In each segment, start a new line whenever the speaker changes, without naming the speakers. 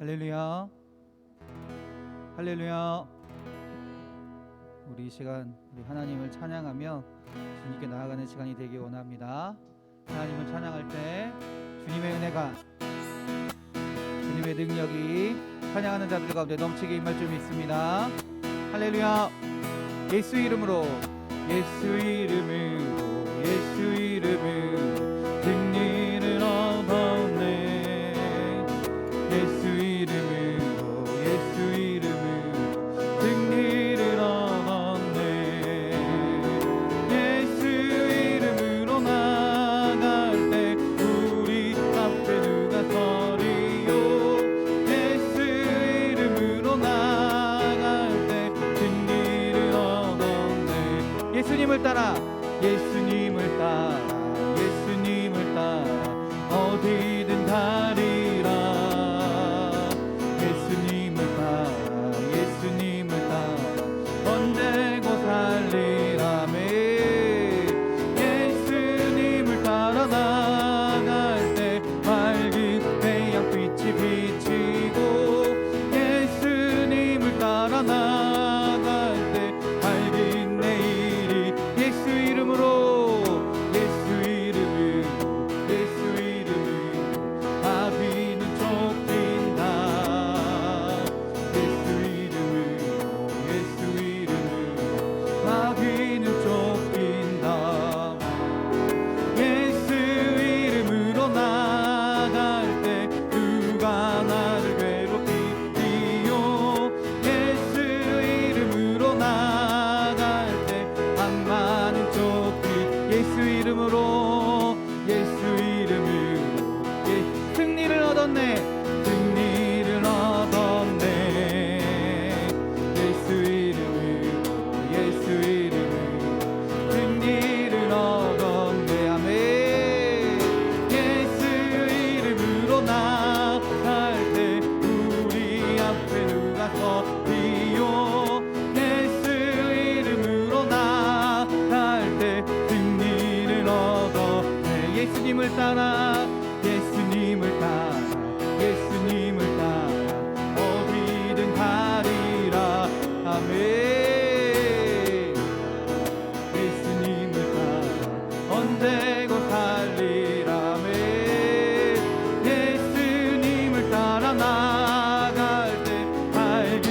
할렐루야, 할렐루야. 우리 이 시간 우리 하나님을 찬양하며 주님께 나아가는 시간이 되기 원합니다. 하나님을 찬양할 때 주님의 은혜가, 주님의 능력이 찬양하는 자들 가운데 넘치게 임할 줄 믿습니다. 할렐루야. 예수 이름으로, 예수 이름으로, 예수 이름으로 승리를 얻었네. 예수 이름으로, 예수 이름으로 승리를 얻었네. 예수 이름으로 나갈 때 우리 앞에 누가 서리요. 예수 이름으로 나갈 때 승리를 얻었네. 예수님을 따라, 예수님을 따라, 예수님을 따라 어디든 가리라. 예수님을 따라, 예수님을 따라 언제고 살리라매. 예수님을 따라 나갈 때 맑은 태양빛이 비치고, 예수님을 따라 나갈 때 밝은 내일이 예수 이름으로, 예수 이름으로, 예수 이름으로 마비는 쫓긴다. 예수 이름으로, 예수 이름으로 마비는 쫓긴다. 예수 이름으로 나갈 때 누가 나를 괴롭히리요. 예수 이름으로 나갈 때 악마는 쫓기. 예수 이름으로, 예수 이름으로 승리를 얻었네. 승리를 얻었네. 예수 이름으로, 예수 이름으로 승리를 얻었네. 아멘. 예수 이름으로 나갈 때 우리 앞에 누가 서리요. 예수 이름으로 나갈 때 승리를 얻었네. 예수님을 따라, 예수님을 따라, 예수님을 따라 어디든 가리라. 아멘. 예수님을 따라 언제고 살리라매. 예수님을 따라 나갈 때 밝은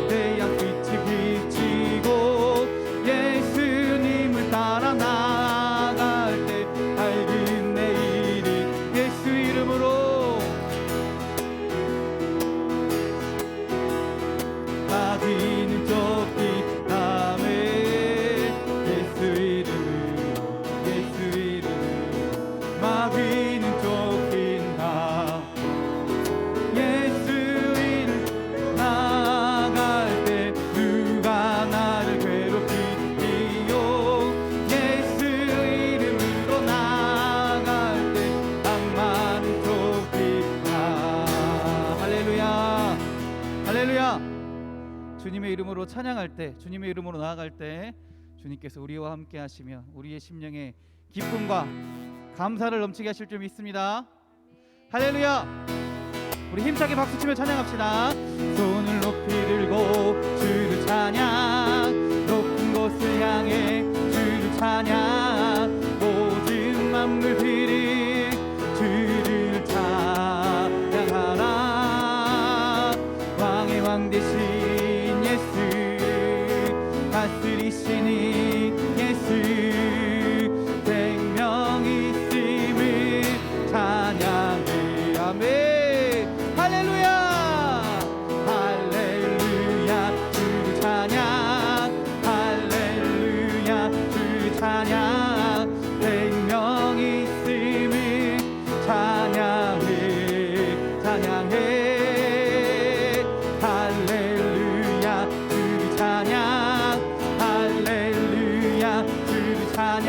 태양빛이 비치고, 예수님을 따라 나갈 때 밝은 내일이 예수 이름으로 마귀는 쫓기다매. 예수 이름으로, 예수 이름으로 마귀는 쫓긴다. 예수 이름 나갈 때 누가 나를 괴롭히리요. 예수 이름으로 나갈 때 악마는 쫓긴다. 할렐루야, 할렐루야. 주님의 이름으로 찬양할 때, 주님의 이름으로 나아갈 때 주님께서 우리와 함께 하시며 우리의 심령에 기쁨과 감사를 넘치게 하실 줄 믿습니다. 할렐루야. 우리 힘차게 박수치며 찬양합시다. 손을 높이 들고 주를 찬양, 높은 곳을 향해 주를 찬양, 모든 만물들이 주를 찬양하라. 왕의 왕 되신 예수, 다스리시니 예수, 생명 있음을 찬양해. 아멘. 할렐루야, 할렐루야 주를 찬양, 할렐루야 주를 찬양, 생명 있음을 찬양해. 찬양해. 할렐루야 주를 찬양, 할렐루야 주를 찬양,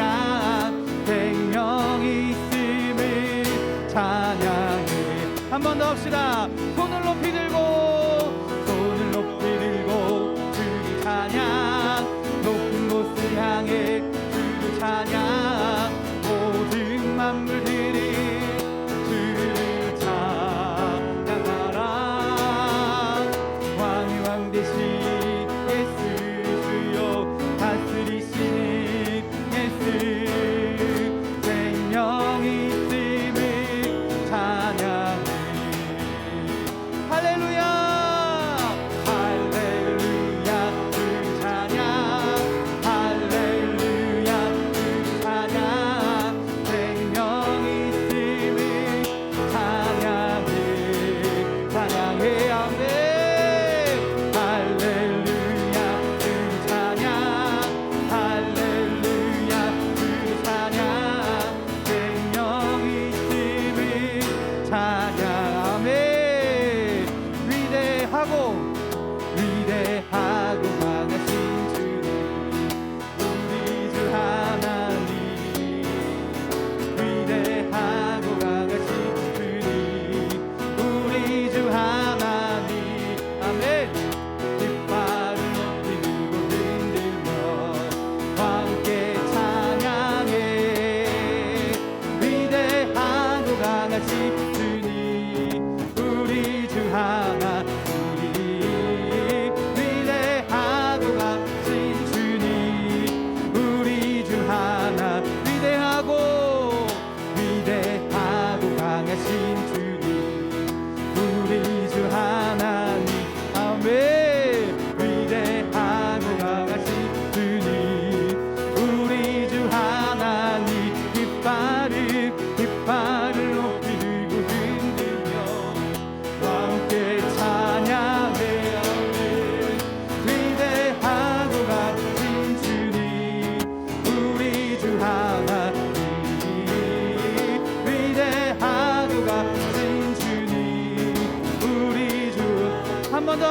생명 있음을 찬양해. 한 번 더 합시다. 손을 높이 들고, 손을 높이 들고 주를 찬양, 높은 곳을 향해 주를 찬양, 모든 만물들이 주를 찬양하라.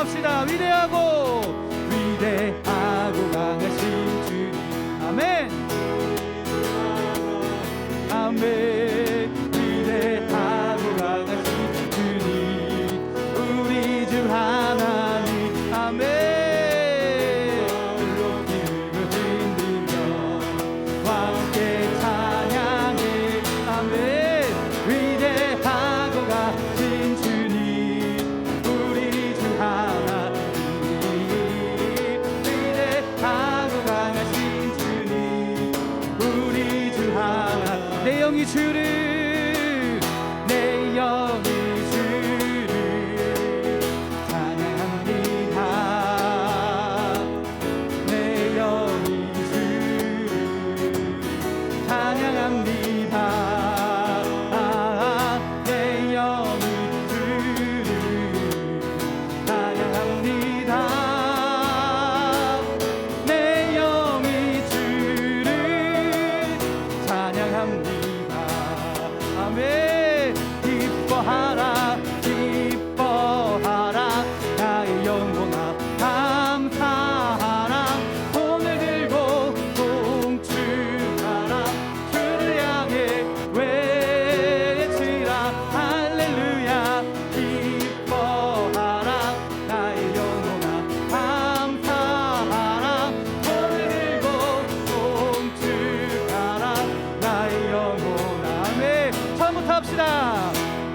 합시다. 위대하고 강하신 주님. 아멘. 아멘. 위대하고 강하신 주님, 우리 주 하나님. 아멘. 높이고 흔들며 함께 찬양해. 아멘. 위대하고 가신 주님, 우리 주 하나님. 위대하고 강하신 주님, 우리 주 하나님. 내 영이 주를, 내 영이 주를 찬양합니다. 내 영이 주를 찬양합니다. 내 영이 주를 찬양합니다. 내 영이 주를 찬양합니다. 아멘. 기뻐하라 기뻐하라 나의 영혼아 감사하라. 손을 들고 동축하라. 주를 향해 외치라. 할렐루야. 기뻐하라 나의 영혼아 감사하라. 손을 들고 동축하라. 나의 영혼아. 아멘. 처음부터 합시다.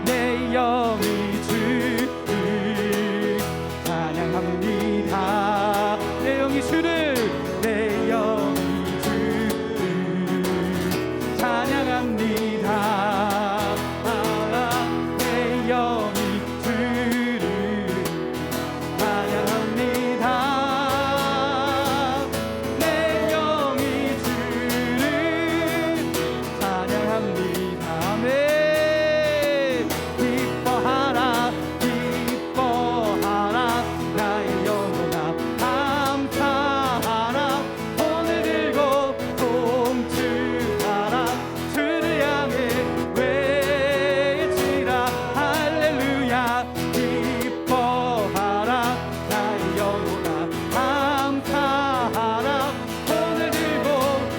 내 영이 주를 찬양합니다. 내 영이 주를, 내 영이 주를 찬양합니다. 내 영이 주를 찬양합니다. 내 영이 주를 찬양합니다. 아멘. 기뻐하라 기뻐하라 나의 영혼아 감사하라. 손을 들고 동축하라. 주를 향해 외치라. 할렐루야. 기뻐하라 나의 영혼아 감사하라. 손을 들고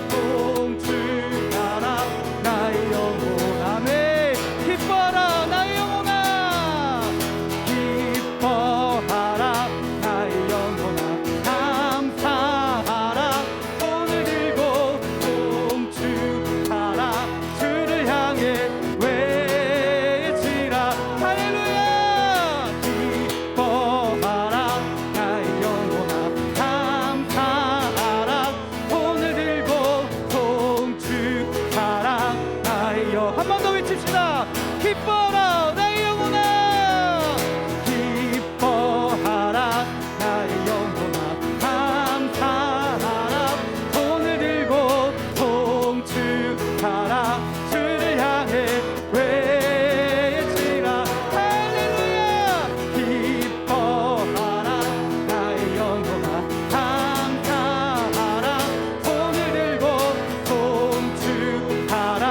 동축하라. 나의 영혼. 아멘. 기뻐하라 나의 영혼아. 기뻐하라 나의 영혼아 감사하라. 손을 들고 동축하라. 주를 향해 외치라. 할렐루야. 기뻐하라 나의 영혼아 감사하라. 손을 들고 동축하라. 나의 영. 한 번 더 외칩시다. 기뻐하라 나의 영혼아. 기뻐하라 나의 영혼아 감사하라. 손을 들고 동축하라. 주를 향해 외치라. 할렐루야. 기뻐하라 나의 영혼아 감사하라. 손을 들고 동축하라.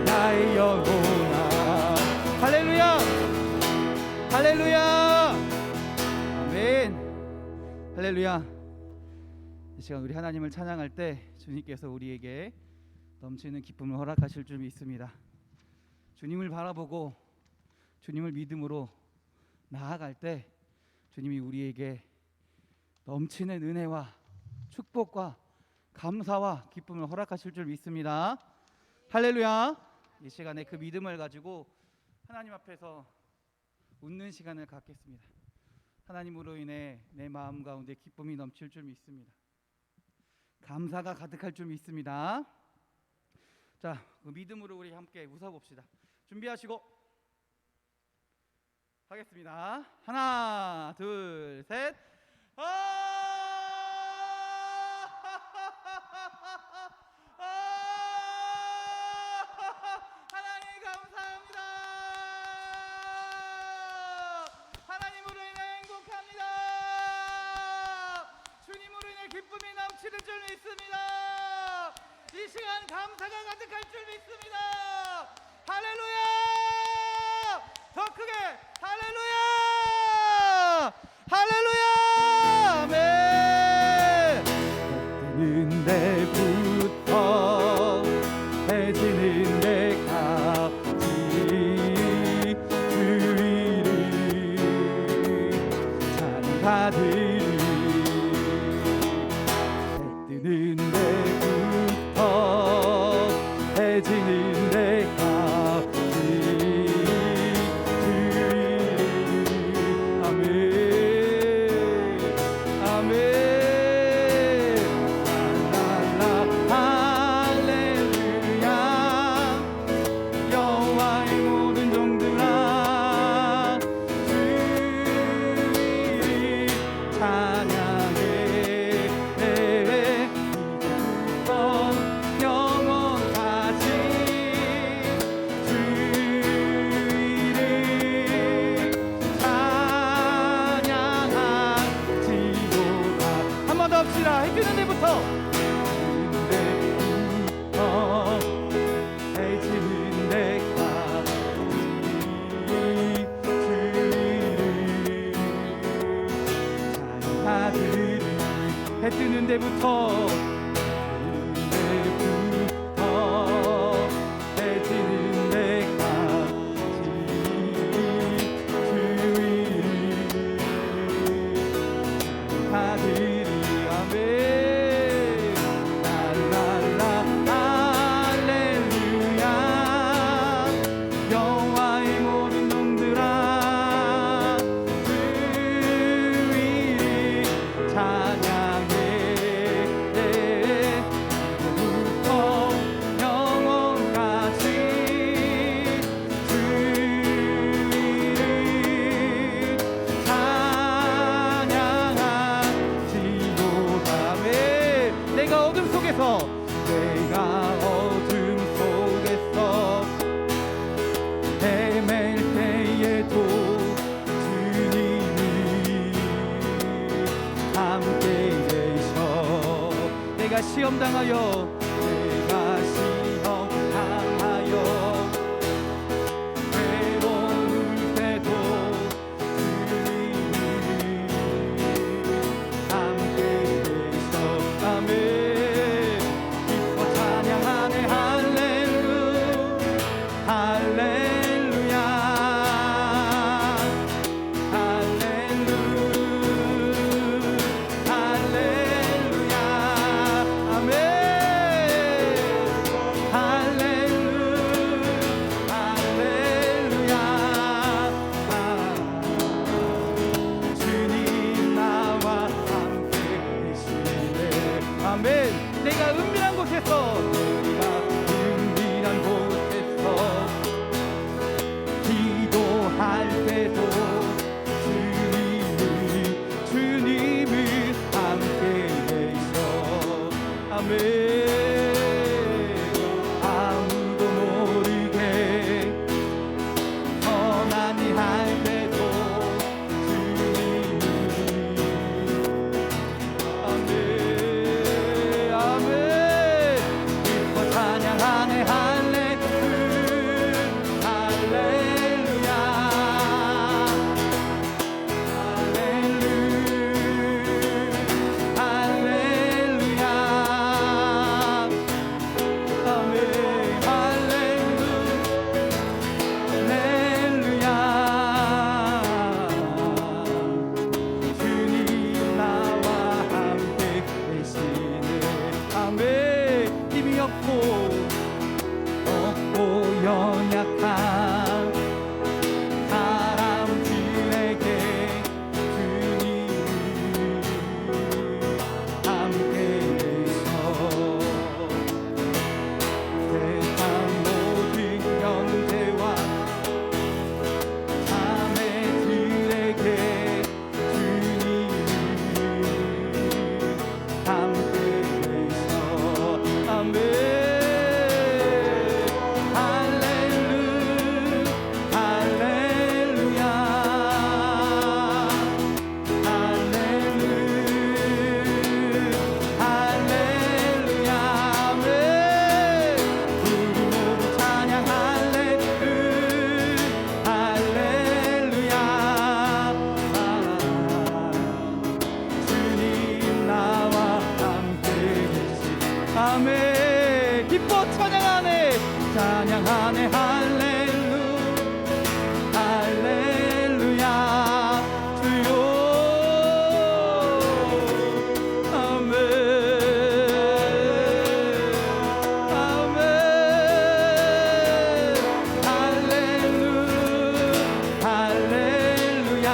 나의 영혼아. 할렐루야. 할렐루야. 아멘. 할렐루야. 이 시간 우리 하나님을 찬양할 때 주님께서 우리에게 넘치는 기쁨을 허락하실 줄 믿습니다. 주님을 바라보고 주님을 믿음으로 나아갈 때 주님이 우리에게 넘치는 은혜와 축복과 감사와 기쁨을 허락하실 줄 믿습니다. 할렐루야. 이 시간에 그 믿음을 가지고 하나님 앞에서 웃는 시간을 갖겠습니다. 하나님으로 인해 내 마음 가운데 기쁨이 넘칠 줄 믿습니다. 감사가 가득할 줄 믿습니다. 자, 그 믿음으로 우리 함께 웃어봅시다. 준비하시고 하겠습니다. 하나, 둘, 셋. 하나님 감사합니다. 하나님으로 인해 행복합니다. 주님으로 인해 기쁨이 넘치는 줄 믿습니다. 이 시간 감사가 가득할 줄 믿습니다. 할렐루야. 더 크게 할렐루야. 할렐루야. 때부터 해지는 데까지 주의를 찬양하리니 해 뜨는 데부터 해지는 데까지 주의를 아멘 아멘 랄랄라 할렐루야 여호와의 모든 종들아 주를 찬양해 이제부터 영원까지 주를 찬양하지로다. 한 번 더 합시다. 해 뜨는 데부터 해지는 데까지 찬양하리니 해 뜨는 데부터 해지는 데까지 주의를 아멘 랄랄라 할렐루야 여호와의 모든 종들아 주의를 찬양해 이제부터 영원까지 주의를 찬양하지로다. 아멘. 내가 어둠 속에서 헤맬 때에도 주님이 함께 계셔. 내가 시험당하여 외로울 때도 주님이 함께 계셔. 아멘. 기뻐 찬양하네 할렐루야 할렐루야 아멘 할렐루야 주님 나와 함께 계시네. 아멘. 내가 은밀한 곳에서 기도할 때도 주님을 함께 계셔. 아멘. 아무도 모르게 선한 일 할 때도 주님을 아멘 아멘 기뻐 아멘. 기뻐 찬양하네 찬양하네 할렐루야 주여 아멘 아멘 할렐루야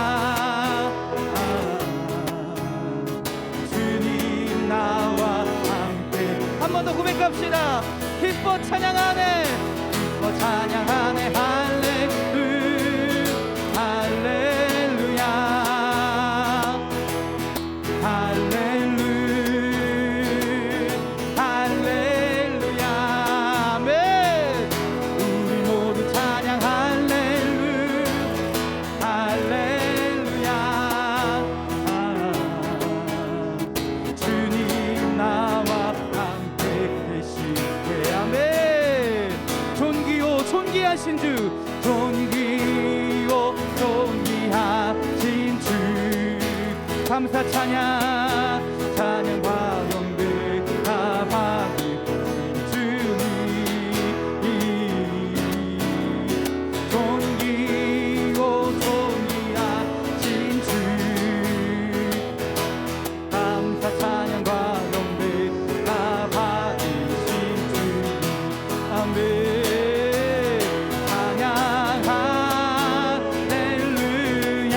주님 나와 함께 한 번 더 고백합시다. 기뻐 찬양하네 기뻐 찬양하네 할렐루야 할렐루야 아멘. 우리 모두 찬양 할렐루야 주님 나와 함께 계시게 아멘. 존귀요 존귀하신 주 존귀요 존귀하신 주 감사 찬양 찬양과 영광 다 받으신 주님 존귀요 존귀하신 주 감사 찬양과 영광 다 받으신 주 아멘. 찬양 할렐루야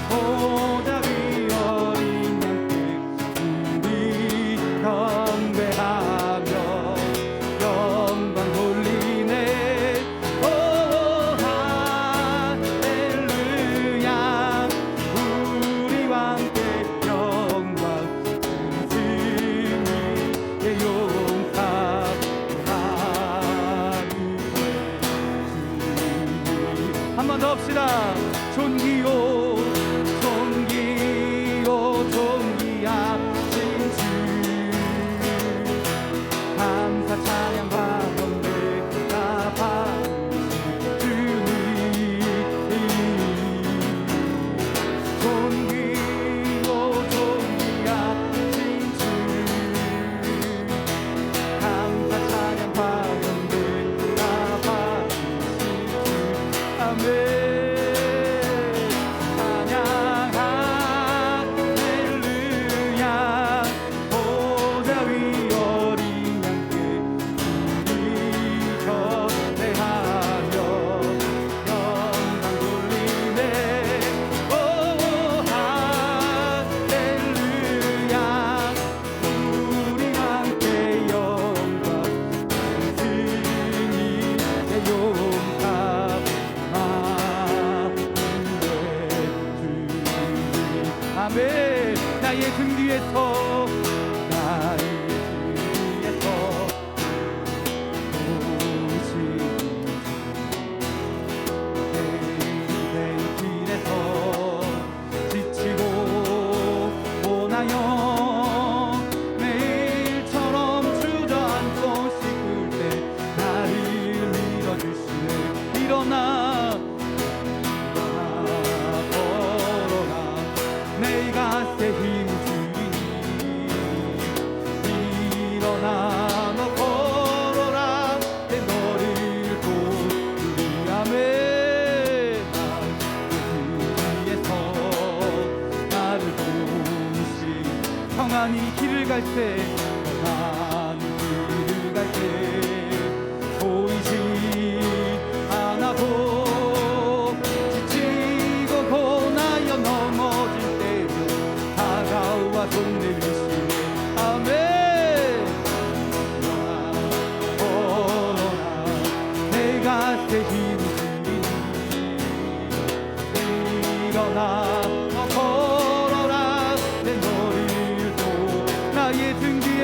보좌 위 어린 양께 우리 경배하며 영광 돌리네 오 할렐루야 우리와 함께 영광 승리의 용사 한 번 더 합시다. 존귀요 존귀요 존귀하신 주 감사 찬양과 영광 다 받으신 주님 존귀요 존귀하신 주 감사 찬양과 영광 다 받으신 주 아멘. 찬양 할렐루야 보좌 위 어린 양께 우리 경배하며 영광 돌리네 오 할렐루야 우리와 함께 영광 승리의 용사 아멘. 나의 등 뒤에서 나의 등 뒤에서 내 길에서 지치고 오나요 매일처럼 주저앉고 싶을 때 나를 밀어주시네 일어나 내가 새 힘 주리니 일어나 너 걸어라 내 너를 돕으리 아멘. 나의 나를 도우시 평안히 길을 갈 때 평안히 길을 갈 때 보이지 않아도 지치고 고나여 넘어질 때도 다가와 손 내미시네 아멘. 걸어라 내가 새 힘을 주리니 일어나 너 걸어라 내 너를 도 나의 등 뒤에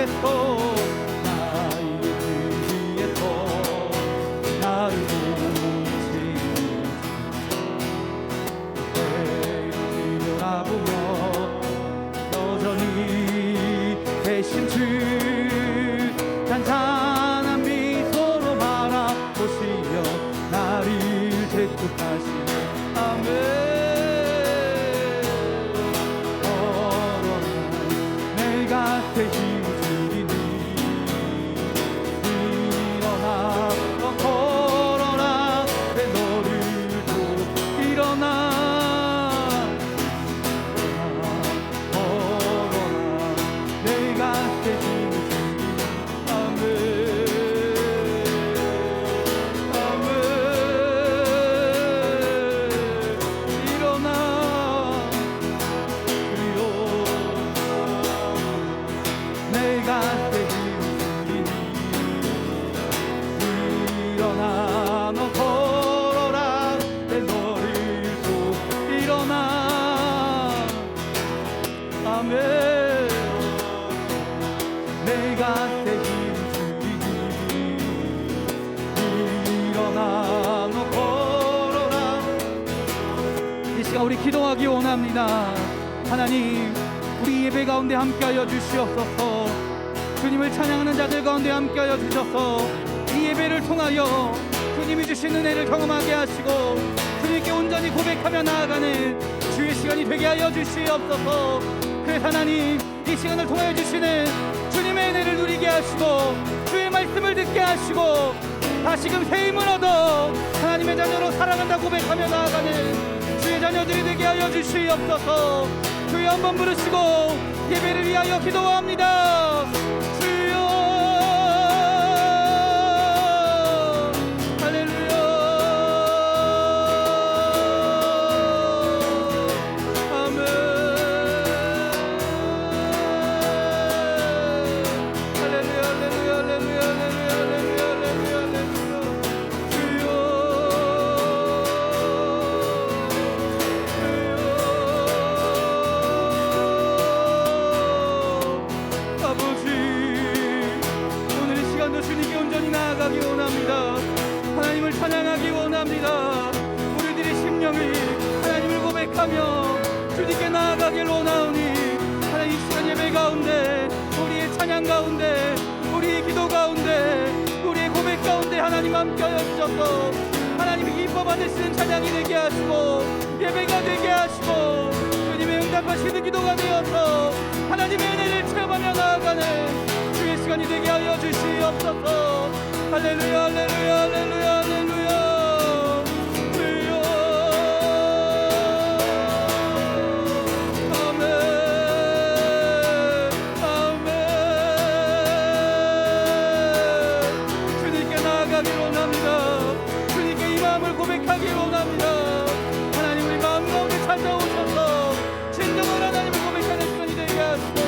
우리 기도하기 원합니다. 하나님, 우리 예배 가운데 함께하여 주시옵소서. 주님을 찬양하는 자들 가운데 함께하여 주셔서 이 예배를 통하여 주님이 주신 은혜를 경험하게 하시고 주님께 온전히 고백하며 나아가는 주의 시간이 되게 하여 주시옵소서. 그래서 하나님, 이 시간을 통하여 주시는 주님의 은혜를 누리게 하시고 주의 말씀을 듣게 하시고 다시금 새 힘을 얻어 하나님의 자녀로 살아간다 고백하며 나아가는 주의 자녀들이 되게 하여 주시옵소서. 주여 한번 부르시고 예배를 위하여 기도합니다. 주여, 할렐루야. 아멘. 할렐루야, 할렐루야, 할렐루야, 할렐루야, 할렐루야, 할렐루야, 할렐루야. 주여, 아버지, 오늘 이 시간도 주님께 온전히 나아가기 원합니다. 하나님을 찬양하기 원합니다. 우리들의 심령이 하나님을 고백하며 주님께 나아가길 원하오니 하나님, 이 시간 예배 가운데 우리의 찬양 가운데 우리의 기도 가운데 우리의 고백 가운데 하나님 함께하여 주셔서 하나님이 기뻐 받으시는 찬양이 되게 하시고 예배가 되게 하시고 주님의 응답하시는 기도가 되어서 하나님의 은혜를 체험하며 나아가는 주의 시간이 되게 하여 주시옵소서. 할렐루야, 할렐루야, 할렐루야, 할렐루야. 주여, 아멘, 아멘. 주님께 나아가길 원합니다. 주님께 이 마음을 고백하길 원합니다. 하나님, 우리 마음 가운데 찾아오셔서 진정한 하나님을 고백하는 시간이 되게 하시고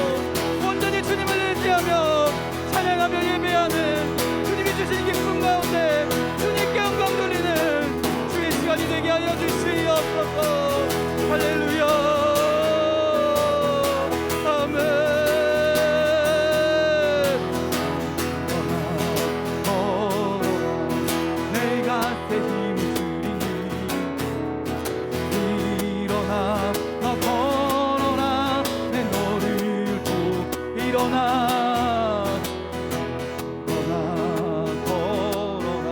온전히 주님을 의지하며 찬양하며 예배하는 주님이 주신 기쁨 가운데 주님께 영광 돌리는 주의 시간이 되게 하여 주시옵소서. 할렐루야, 아멘. 내가 새 힘을 주리니 일어나 너 걸어라. 내 너를 또 일어나 걸어라.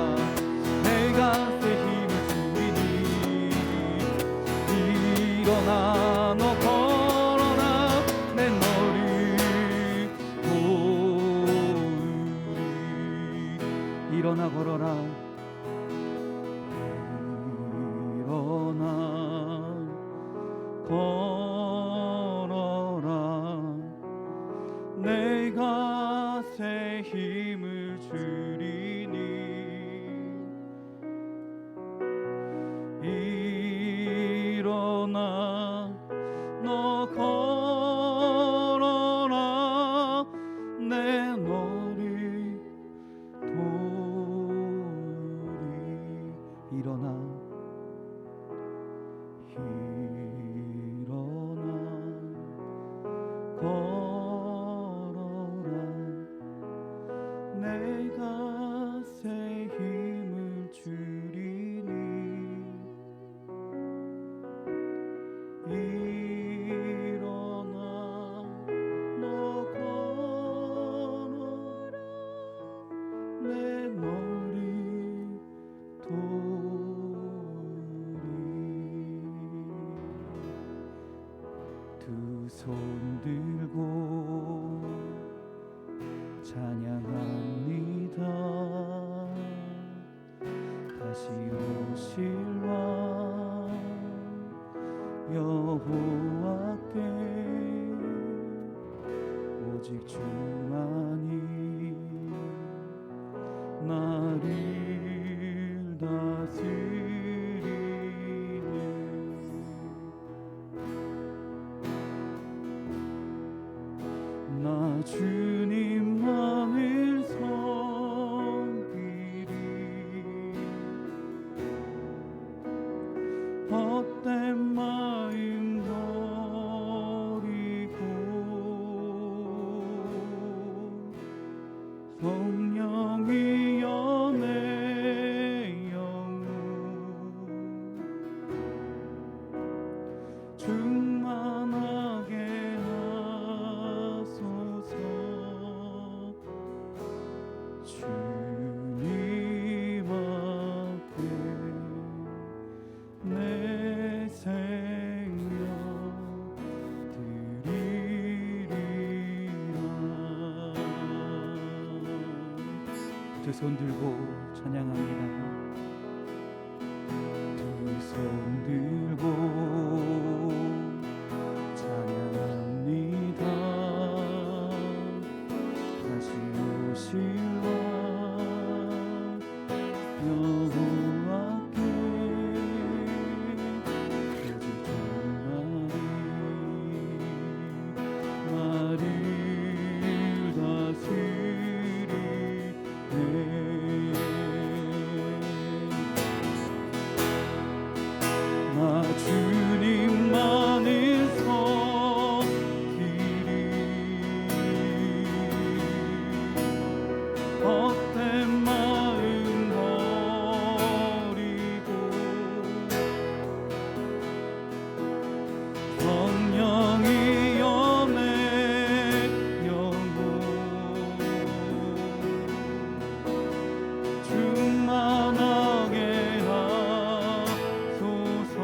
내가 새 힘을 주리니 일어나 너 걸어라. 내 너를 도우리. 일어나 걸어라. 일어나 걸어라. 내가 새 힘을 주리니 일어나 너 걸어라. 내 너를 도우리. 일어나 걸어라. 내가 새 힘을 주리니 일어나 너 걸어라. 내 너를 도우리. 두 손 들고 찬양합니다. 다시 오실 왕 여호와께 오직 주만이 나를 다스리네. 나 주님만을 섬기리. 헛된 마음 버리고 성령이여 내 영혼 두 손 들고 찬양합니다. 두 손 들고 찬양합니다. 다시 오실라 여호와께 오직 두 마리 주님만의 손길이 헛된 마음 버리고 성령이여 내 영혼 충만하게 하소서.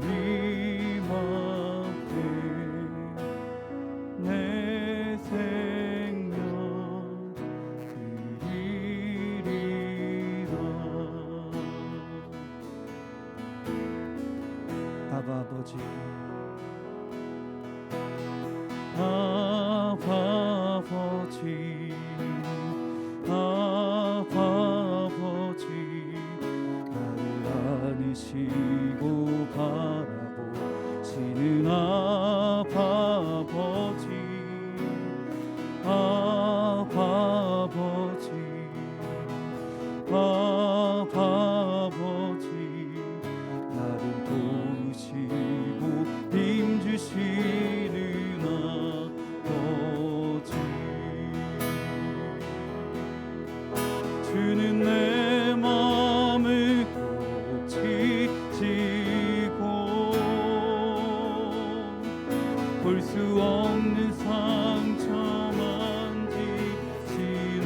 주님 앞에 내 생명 드리리라. 아버지, 아버지, 아버지, 나를 안으시고 바라보시는 아버지, 아버지, 아버지, 나를 도우시고 힘주시는 아버지. 주는 내 마음을 고치시고 볼 수 없는 상처 만지시네.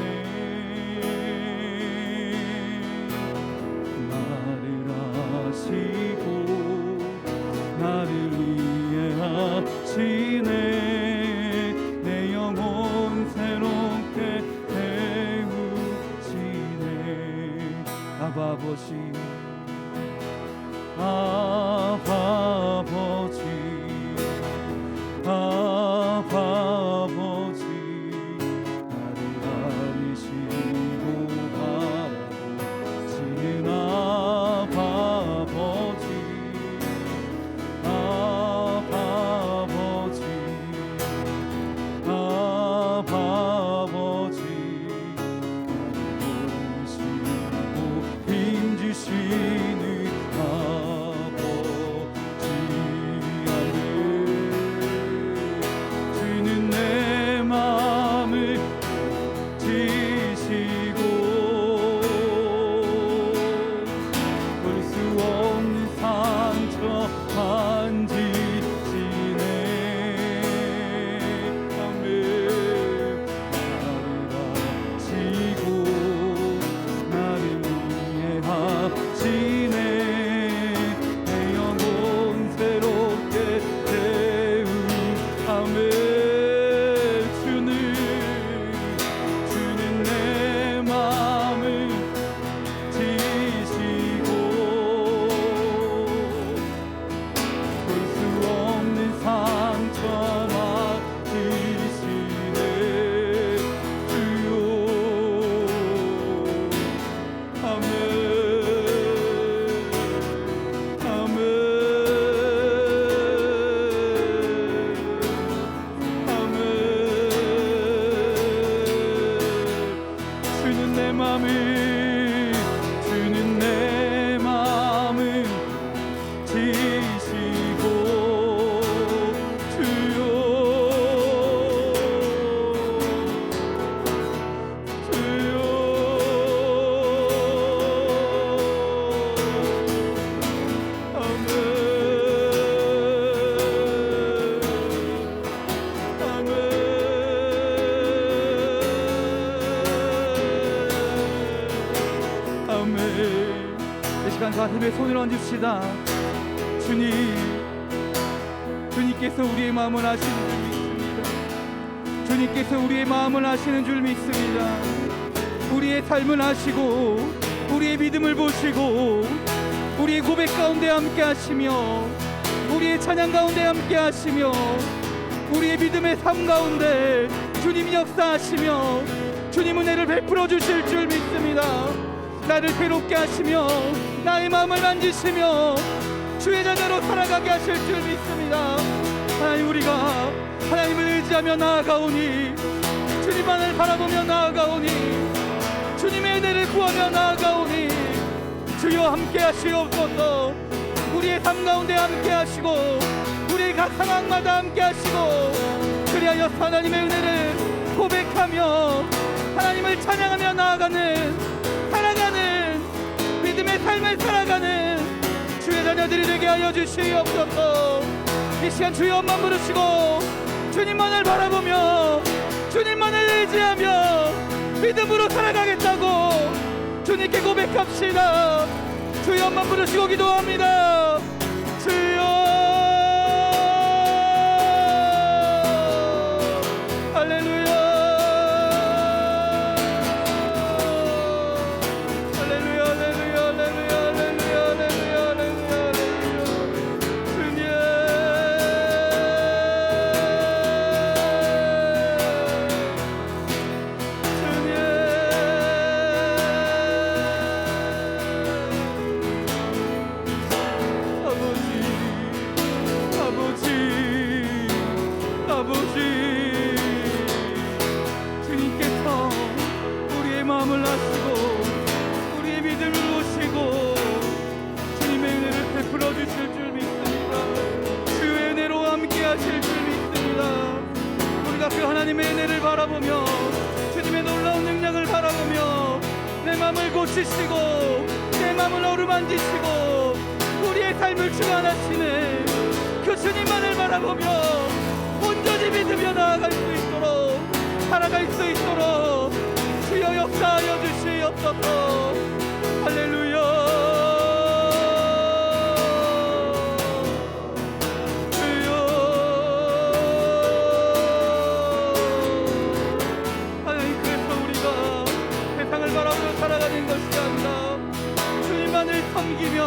나를 아시고 나를 이해하시네. 내 영혼 새롭게 태우시네. 아버지, 아버지, 아버지, 나를 안으시고 바라보시는 아버지, 아버지, 아버지, 나를 도우시고 힘주시는 아버지. 주는 내 마음을 지시고 볼 수 없는 상처 만지시네. 아멘. 나를 아시고 나를 이해하시네. 내 영혼 새롭게 태우아멘. 주는 내 마음을 지시고 볼 수 없는 상처 만지시네. 주요 아멘. 아멘. 아멘. 주는 내 마음을 지시고 주요 주요 아멘. 아멘. 아멘. 이 시간 저 하나님의 손을 얹읍시다. 주님께서 우리의 마음을 아시는 줄 믿습니다. 주님께서 우리의 마음을 아시는 줄 믿습니다. 우리의 삶을 아시고 우리의 믿음을 보시고 우리의 고백 가운데 함께 하시며 우리의 찬양 가운데 함께 하시며 우리의 믿음의 삶 가운데 주님이 역사하시며 주님 은혜를 베풀어 주실 줄 믿습니다. 나를 괴롭게 하시며 나의 마음을 만지시며 주의 자녀로 살아가게 하실 줄 믿습니다. 하나님, 우리가 하나님을 의지하며 나아가오니, 주님만을 바라보며 나아가오니, 주님의 은혜를 구하며 나아가오니, 주여 함께 하시옵소서. 우리의 삶 가운데 함께 하시고 우리의 각 상황마다 함께 하시고, 그리하여 하나님의 은혜를 고백하며 하나님을 찬양하며 나아가는, 살아가는 믿음의 삶을 살아가는 주의 자녀들이 되게 하여 주시옵소서. 이 시간 주의 엄만 부르시고 주님만을 바라보며 주님만을 의지하며 믿음으로 살아가겠다고 주님께 고백합시다. 주의 엄만 부르시고 기도합니다. 주여, 할렐루야, 할렐루야, 할렐루야, 할렐루야, 할렐루야, 할렐루야, 할렐루야, 주님, 아버지, 주님께서 우리의 마음을 아시고 우리의 믿음을 보시고 주님의 은혜를 베풀어 주실 줄 믿습니다. 주의 은혜로 함께 하실 줄 믿습니다. 우리가 그 하나님의 은혜를 바라보며 주님의 놀라운 능력을 바라보며 내 마음을 고치시고 내 마음을 어루만지시고 우리의 삶을 주관하시는 그 주님만을 바라보며 온전히 믿으며 나아갈 수 있도록, 살아갈 수 있도록 주여 역사하여 주시옵소서. 할렐루야, 주여. 하나님, 그래서 우리가 세상을 바라보며 살아가는 것이 아니라 주님만을 섬기며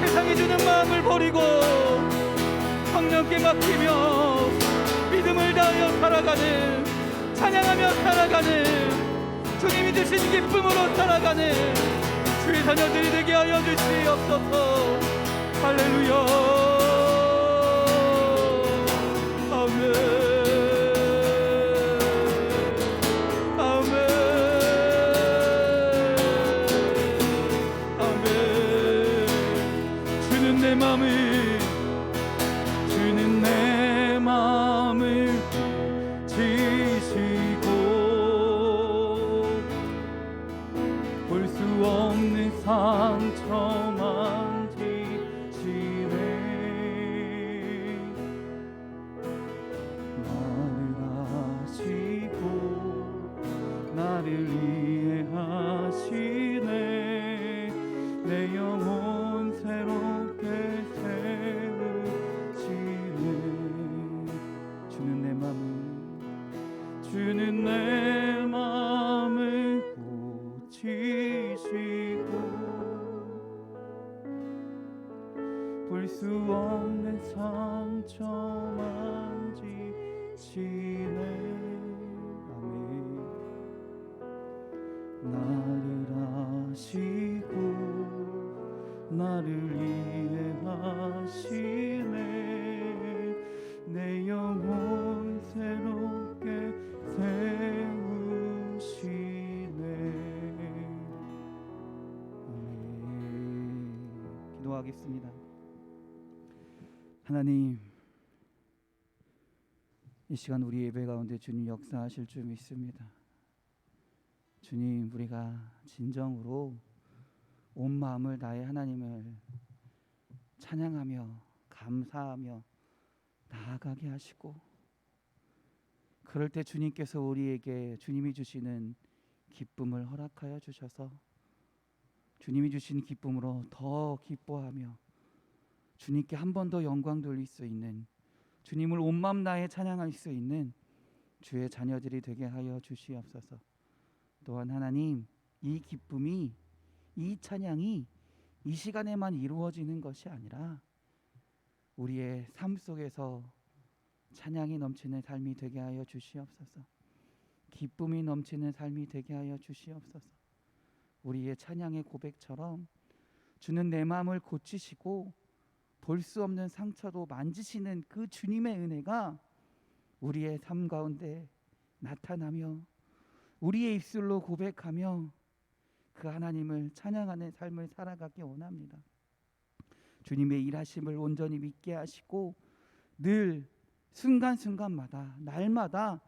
세상이 주는 마음을 버리고 성령께 맡기며 믿음을 다하여 살아가는, 찬양하며 살아가는, 주님이 주신 기쁨으로 살아가는 주의 자녀들이 되게 하여 주시옵소서. 할렐루야, 아멘, 아멘, 아멘. 주는 내 마음을 지시고 볼 수 없는 상처 만지시네. 나를 아시고 나를 이해하시네. 내 영혼 새롭게 세우시네. 주는 내 맘을 고치시고 볼 수 없는 상처 만지시네. 아멘. 나를 아시고 나를 이해하시네. 내 영혼 새롭게 세우시네. 아멘. 기도하겠습니다. 하나님, 이 시간 우리 예배 가운데 주님 역사하실 줄 믿습니다. 주님, 우리가 진정으로 온 마음을 다해 하나님을 찬양하며 감사하며 나아가게 하시고, 그럴 때 주님께서 우리에게 주님이 주시는 기쁨을 허락하여 주셔서 주님이 주신 기쁨으로 더 기뻐하며 주님께 한 번 더 영광 돌릴 수 있는, 주님을 온 마음 다해 찬양할 수 있는 주의 자녀들이 되게 하여 주시옵소서. 또한 하나님, 이 기쁨이, 이 찬양이 이 시간에만 이루어지는 것이 아니라 우리의 삶 속에서 찬양이 넘치는 삶이 되게 하여 주시옵소서. 기쁨이 넘치는 삶이 되게 하여 주시옵소서. 우리의 찬양의 고백처럼 주는 내 마음을 고치시고 볼 수 없는 상처도 만지시는 그 주님의 은혜가 우리의 삶 가운데 나타나며 우리의 입술로 고백하며 그 하나님을 찬양하는 삶을 살아가기 원합니다. 주님의 일하심을 온전히 믿게 하시고 늘 순간순간마다 날마다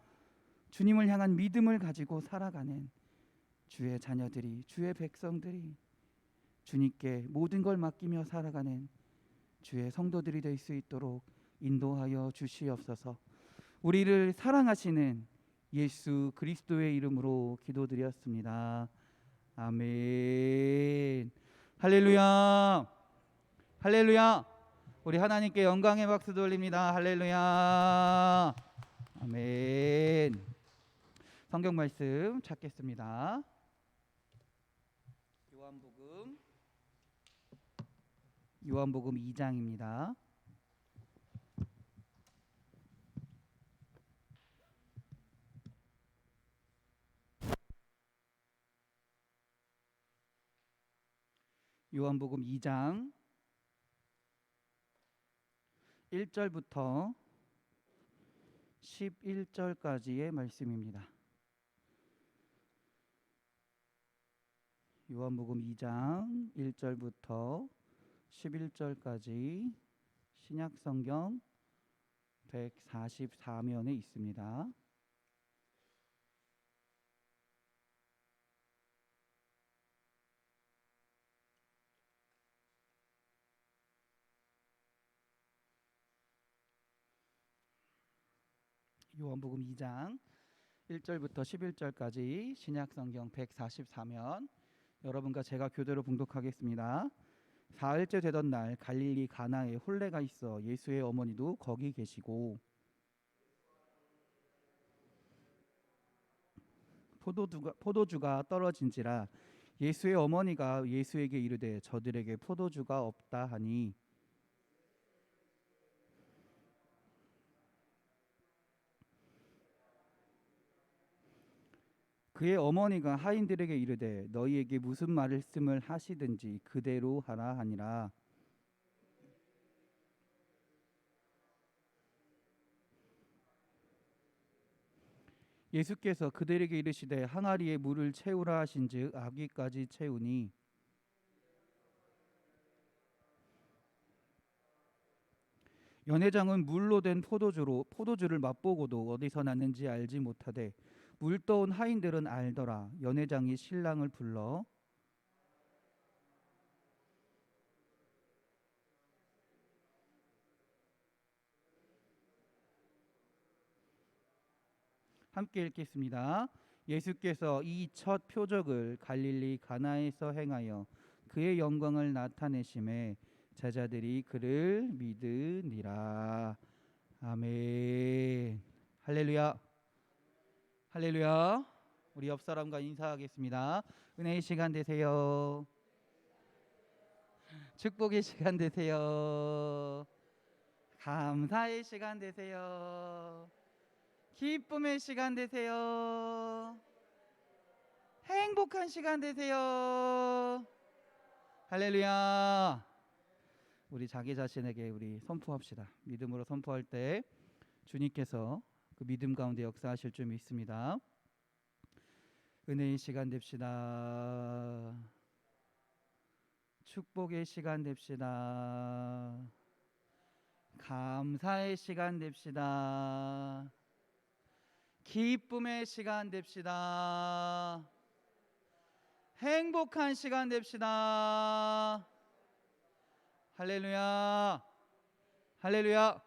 주님을 향한 믿음을 가지고 살아가는 주의 자녀들이, 주의 백성들이, 주님께 모든 걸 맡기며 살아가는 주의 성도들이 될 수 있도록 인도하여 주시옵소서. 우리를 사랑하시는 예수 그리스도의 이름으로 기도드렸습니다. 아멘. 할렐루야. 할렐루야. 우리 하나님께 영광의 박수 돌립니다. 할렐루야. 아멘. 성경 말씀 찾겠습니다. 요한복음 2장입니다. 요한복음 2장 1절부터 11절까지의 말씀입니다. 요한복음 2장 1절부터 11절까지 신약성경 144면에 있습니다. 요한복음 2장 1절부터 11절까지 신약성경 144면 여러분과 제가 교대로 봉독하겠습니다. 사흘째 되던 날 갈릴리 가나에 혼례가 있어 예수의 어머니도 거기 계시고 포도주가 떨어진지라 예수의 어머니가 예수에게 이르되 저들에게 포도주가 없다 하니 그의 어머니가 하인들에게 이르되 너희에게 무슨 말씀을 하시든지 그대로 하라 하니라. 예수께서 그들에게 이르시되 항아리에 물을 채우라 하신즉 아귀까지 채우니 연회장은 물로 된 포도주를 맛보고도 어디서 났는지 알지 못하되 물 떠온 하인들은 알더라. 연회장이 신랑을 불러 함께 읽겠습니다. 예수께서 이 첫 표적을 갈릴리 가나에서 행하여 그의 영광을 나타내심에 제자들이 그를 믿으니라. 아멘. 할렐루야. 할렐루야. 우리 옆 사람과 인사하겠습니다. 은혜의 시간 되세요. 축복의 시간 되세요. 감사의 시간 되세요. 기쁨의 시간 되세요. 행복한 시간 되세요. 할렐루야. 우리 자기 자신에게 우리 선포합시다. 믿음으로 선포할 때 주님께서 그 믿음 가운데 역사하실 줄 믿습니다. 은혜의 시간 됩시다. 축복의 시간 됩시다. 감사의 시간 됩시다. 기쁨의 시간 됩시다. 행복한 시간 됩시다. 할렐루야. 할렐루야.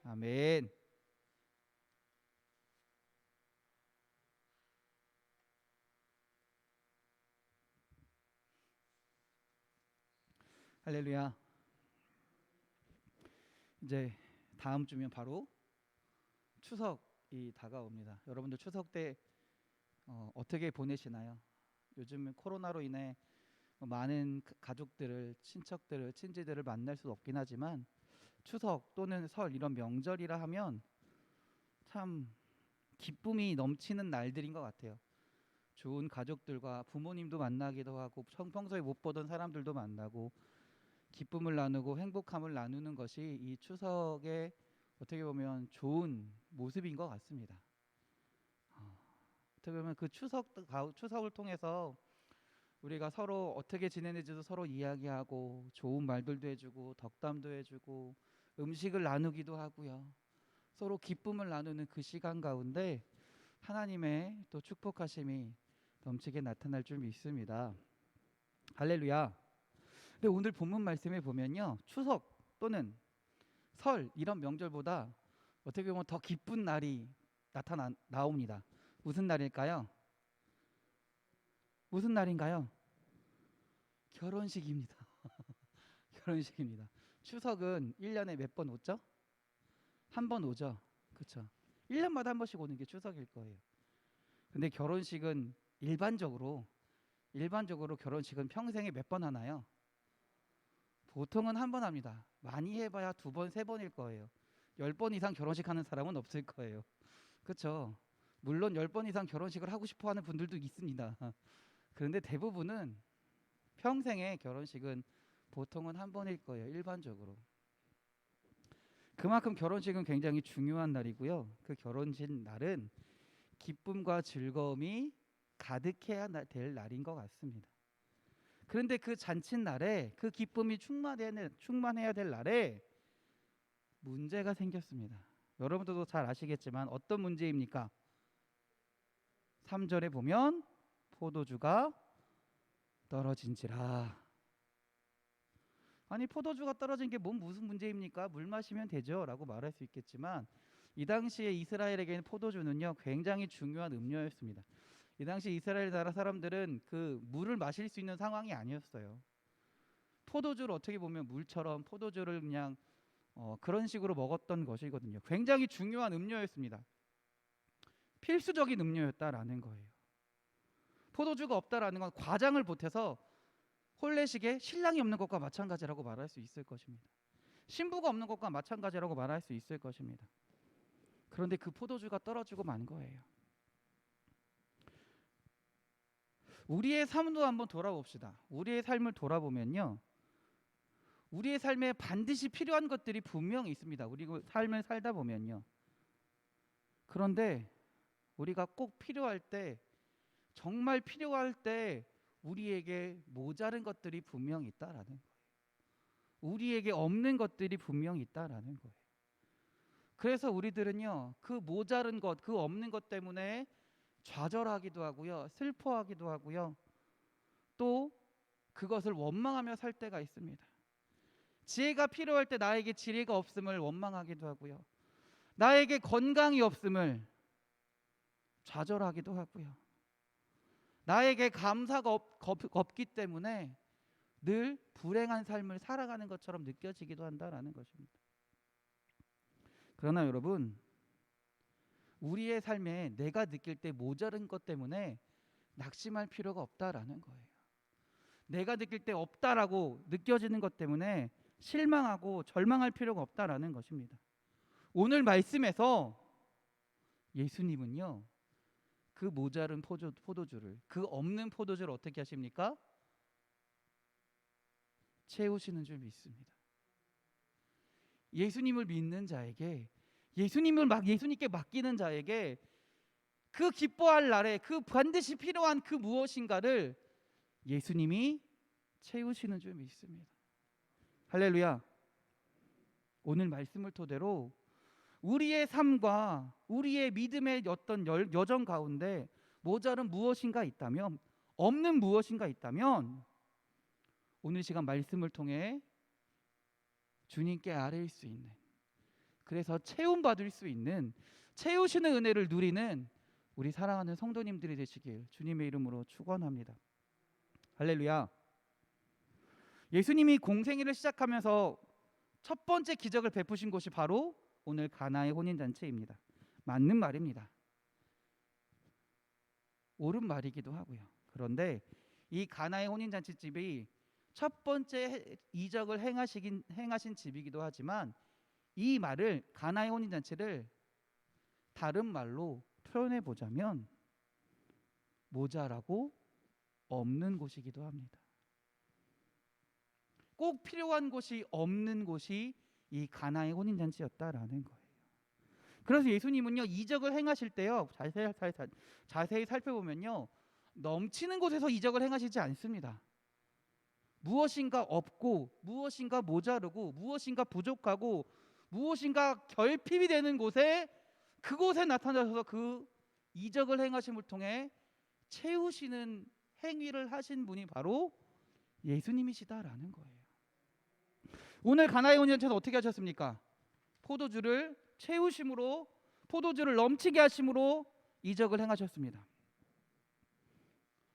아멘. 할렐루야. 이제 다음 주면 바로 추석 추석이 다가옵니다. 여러분들 추석 때 어떻게 보내시나요? 요즘 코로나로 인해 많은 가족들을, 친척들을, 친지들을 만날 수 없긴 하지만 추석 또는 설 이런 명절이라 하면 참 기쁨이 넘치는 날들인 것 같아요. 좋은 가족들과 부모님도 만나기도 하고 평소에 못 보던 사람들도 만나고 기쁨을 나누고 행복함을 나누는 것이 이 추석의 어떻게 보면 좋은 모습인 것 같습니다. 어떻게 보면 그 추석을 통해서 우리가 서로 어떻게 지내는지도 서로 이야기하고 좋은 말들도 해주고 덕담도 해주고 음식을 나누기도 하고요. 서로 기쁨을 나누는 그 시간 가운데 하나님의 또 축복하심이 넘치게 나타날 줄 믿습니다. 할렐루야. 근데 오늘 본문 말씀에 보면요, 추석 또는 설 이런 명절보다 어떻게 보면 더 기쁜 날이 나옵니다. 무슨 날일까요? 무슨 날인가요? 결혼식입니다. 결혼식입니다. 추석은 1년에 몇 번 오죠? 한 번 오죠. 그렇죠? 1년마다 한 번씩 오는 게 추석일 거예요. 근데 결혼식은 일반적으로 결혼식은 평생에 몇 번 하나요? 보통은 한 번 합니다. 많이 해봐야 2번, 3번일 거예요. 10번 이상 결혼식 하는 사람은 없을 거예요. 그렇죠? 물론 10번 이상 결혼식을 하고 싶어 하는 분들도 있습니다. 그런데 대부분은 평생의 결혼식은 보통은 한 번일 거예요. 일반적으로. 그만큼 결혼식은 굉장히 중요한 날이고요. 그 결혼식 날은 기쁨과 즐거움이 가득해야 될 날인 것 같습니다. 그런데 그 잔칫날에 그 기쁨이 충만해야 될 날에 문제가 생겼습니다. 여러분들도 잘 아시겠지만 어떤 문제입니까? 3절에 보면 포도주가 떨어진지라. 아니 포도주가 떨어진 게 무슨 문제입니까? 물 마시면 되죠 라고 말할 수 있겠지만 이 당시에 이스라엘에게는 포도주는요 굉장히 중요한 음료였습니다. 이 당시 이스라엘 나라 사람들은 그 물을 마실 수 있는 상황이 아니었어요. 포도주를 어떻게 보면 물처럼 포도주를 그냥 그런 식으로 먹었던 것이거든요. 굉장히 중요한 음료였습니다. 필수적인 음료였다라는 거예요. 포도주가 없다라는 건 과장을 보태서 혼례식에 신랑이 없는 것과 마찬가지라고 말할 수 있을 것입니다. 신부가 없는 것과 마찬가지라고 말할 수 있을 것입니다. 그런데 그 포도주가 떨어지고 만 거예요. 우리의 삶도 한번 돌아봅시다. 우리의 삶을 돌아보면요, 우리의 삶에 반드시 필요한 것들이 분명히 있습니다. 우리 삶을 살다 보면요. 그런데 우리가 꼭 필요할 때, 정말 필요할 때 우리에게 모자른 것들이 분명히 있다라는 거예요. 우리에게 없는 것들이 분명히 있다라는 거예요. 그래서 우리들은요, 그 모자른 것, 그 없는 것 때문에 좌절하기도 하고요, 슬퍼하기도 하고요, 또 그것을 원망하며 살 때가 있습니다. 지혜가 필요할 때 나에게 지혜가 없음을 원망하기도 하고요, 나에게 건강이 없음을 좌절하기도 하고요, 나에게 감사가 없기 때문에 늘 불행한 삶을 살아가는 것처럼 느껴지기도 한다라는 것입니다. 그러나 여러분, 우리의 삶에 내가 느낄 때 모자른 것 때문에 낙심할 필요가 없다라는 거예요. 내가 느낄 때 없다라고 느껴지는 것 때문에 실망하고 절망할 필요가 없다라는 것입니다. 오늘 말씀에서 예수님은요, 그 모자른 포도주를, 그 없는 포도주를 어떻게 하십니까? 채우시는 줄 믿습니다. 예수님을 믿는 자에게, 예수님께 맡기는 자에게 그 기뻐할 날에 그 반드시 필요한 그 무엇인가를 예수님이 채우시는 줄 믿습니다. 할렐루야. 오늘 말씀을 토대로 우리의 삶과 우리의 믿음의 어떤 여정 가운데 모자른 무엇인가 있다면, 없는 무엇인가 있다면 오늘 시간 말씀을 통해 주님께 아뢰일 수 있는, 그래서 채움받을 수 있는, 채우시는 은혜를 누리는 우리 사랑하는 성도님들이 되시길 주님의 이름으로 축원합니다. 할렐루야. 예수님이 공생애를 시작하면서 첫 번째 기적을 베푸신 곳이 바로 오늘 가나의 혼인잔치입니다. 맞는 말입니다. 옳은 말이기도 하고요. 그런데 이 가나의 혼인잔치집이 첫 번째 이적을 행하신 집이기도 하지만, 이 말을, 가나의 혼인잔치를 다른 말로 표현해 보자면 모자라고 없는 곳이기도 합니다. 꼭 필요한 곳이 없는 곳이 이 가나의 혼인잔치였다라는 거예요. 그래서 예수님은요, 이적을 행하실 때요, 자세히 살펴보면요, 넘치는 곳에서 이적을 행하시지 않습니다. 무엇인가 없고, 무엇인가 모자르고, 무엇인가 부족하고, 무엇인가 결핍이 되는 곳에, 그곳에 나타나셔서 그 이적을 행하심을 통해 채우시는 행위를 하신 분이 바로 예수님이시다라는 거예요. 오늘 가나의 혼인잔치에서 어떻게 하셨습니까? 포도주를 채우심으로, 포도주를 넘치게 하심으로 이적을 행하셨습니다.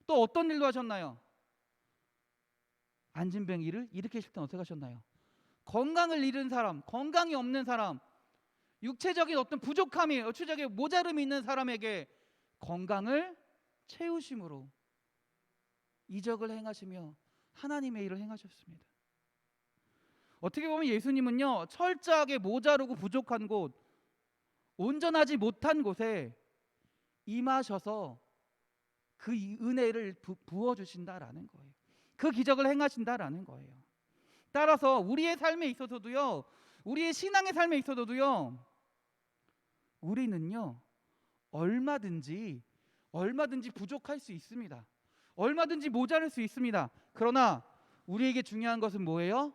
또 어떤 일도 하셨나요? 안진뱅이를 일으키실 때 어떻게 하셨나요? 건강을 잃은 사람, 건강이 없는 사람, 육체적인 어떤 부족함이, 육체적인 모자름이 있는 사람에게 건강을 채우심으로 이적을 행하시며 하나님의 일을 행하셨습니다. 어떻게 보면 예수님은요, 철저하게 모자르고 부족한 곳, 온전하지 못한 곳에 임하셔서 그 은혜를 부어주신다라는 거예요. 그 기적을 행하신다라는 거예요. 따라서 우리의 삶에 있어서도요, 우리의 신앙의 삶에 있어서도요, 우리는요, 얼마든지 부족할 수 있습니다. 얼마든지 모자랄 수 있습니다. 그러나 우리에게 중요한 것은 뭐예요?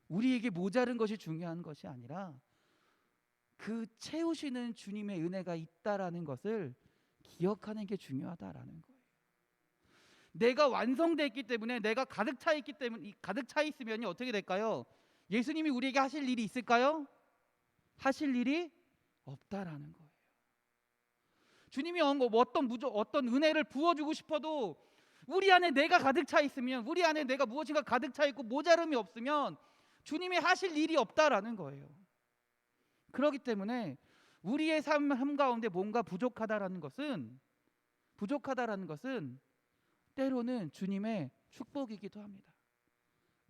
우리에게 모자른 것이 중요한 것이 아니라 그 채우시는 주님의 은혜가 있다라는 것을 기억하는 게 중요하다라는 거예요. 내가 완성되어 있기 때문에, 내가 가득 차 있기 때문에, 가득 차 있으면 어떻게 될까요? 예수님이 우리에게 하실 일이 있을까요? 하실 일이 없다라는 거예요. 주님이 어떤 은혜를 부어주고 싶어도 우리 안에 내가 가득 차 있으면, 우리 안에 내가 무엇인가 가득 차 있고 모자름이 없으면 주님이 하실 일이 없다라는 거예요. 그렇기 때문에 우리의 삶 가운데 뭔가 부족하다라는 것은 때로는 주님의 축복이기도 합니다.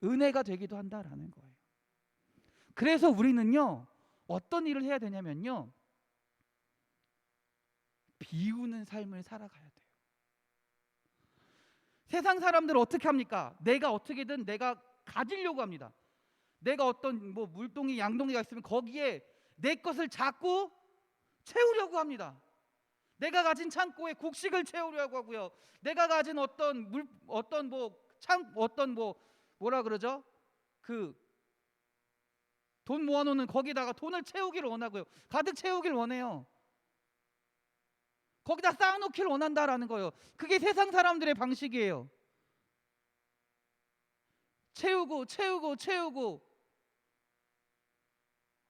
은혜가 되기도 한다라는 거예요. 그래서 우리는요, 어떤 일을 해야 되냐면요, 비우는 삶을 살아가야 돼요. 세상 사람들은 어떻게 합니까? 내가 어떻게든 내가 가지려고 합니다. 내가 어떤 물동이, 양동이가 있으면 거기에 내 것을 자꾸 채우려고 합니다. 내가 가진 창고에 곡식을 채우려고 하고요. 내가 가진 돈 모아놓는 거기다가 돈을 채우기를 원하고요. 가득 채우길 원해요. 거기다 쌓아놓기를 원한다라는 거예요. 그게 세상 사람들의 방식이에요. 채우고.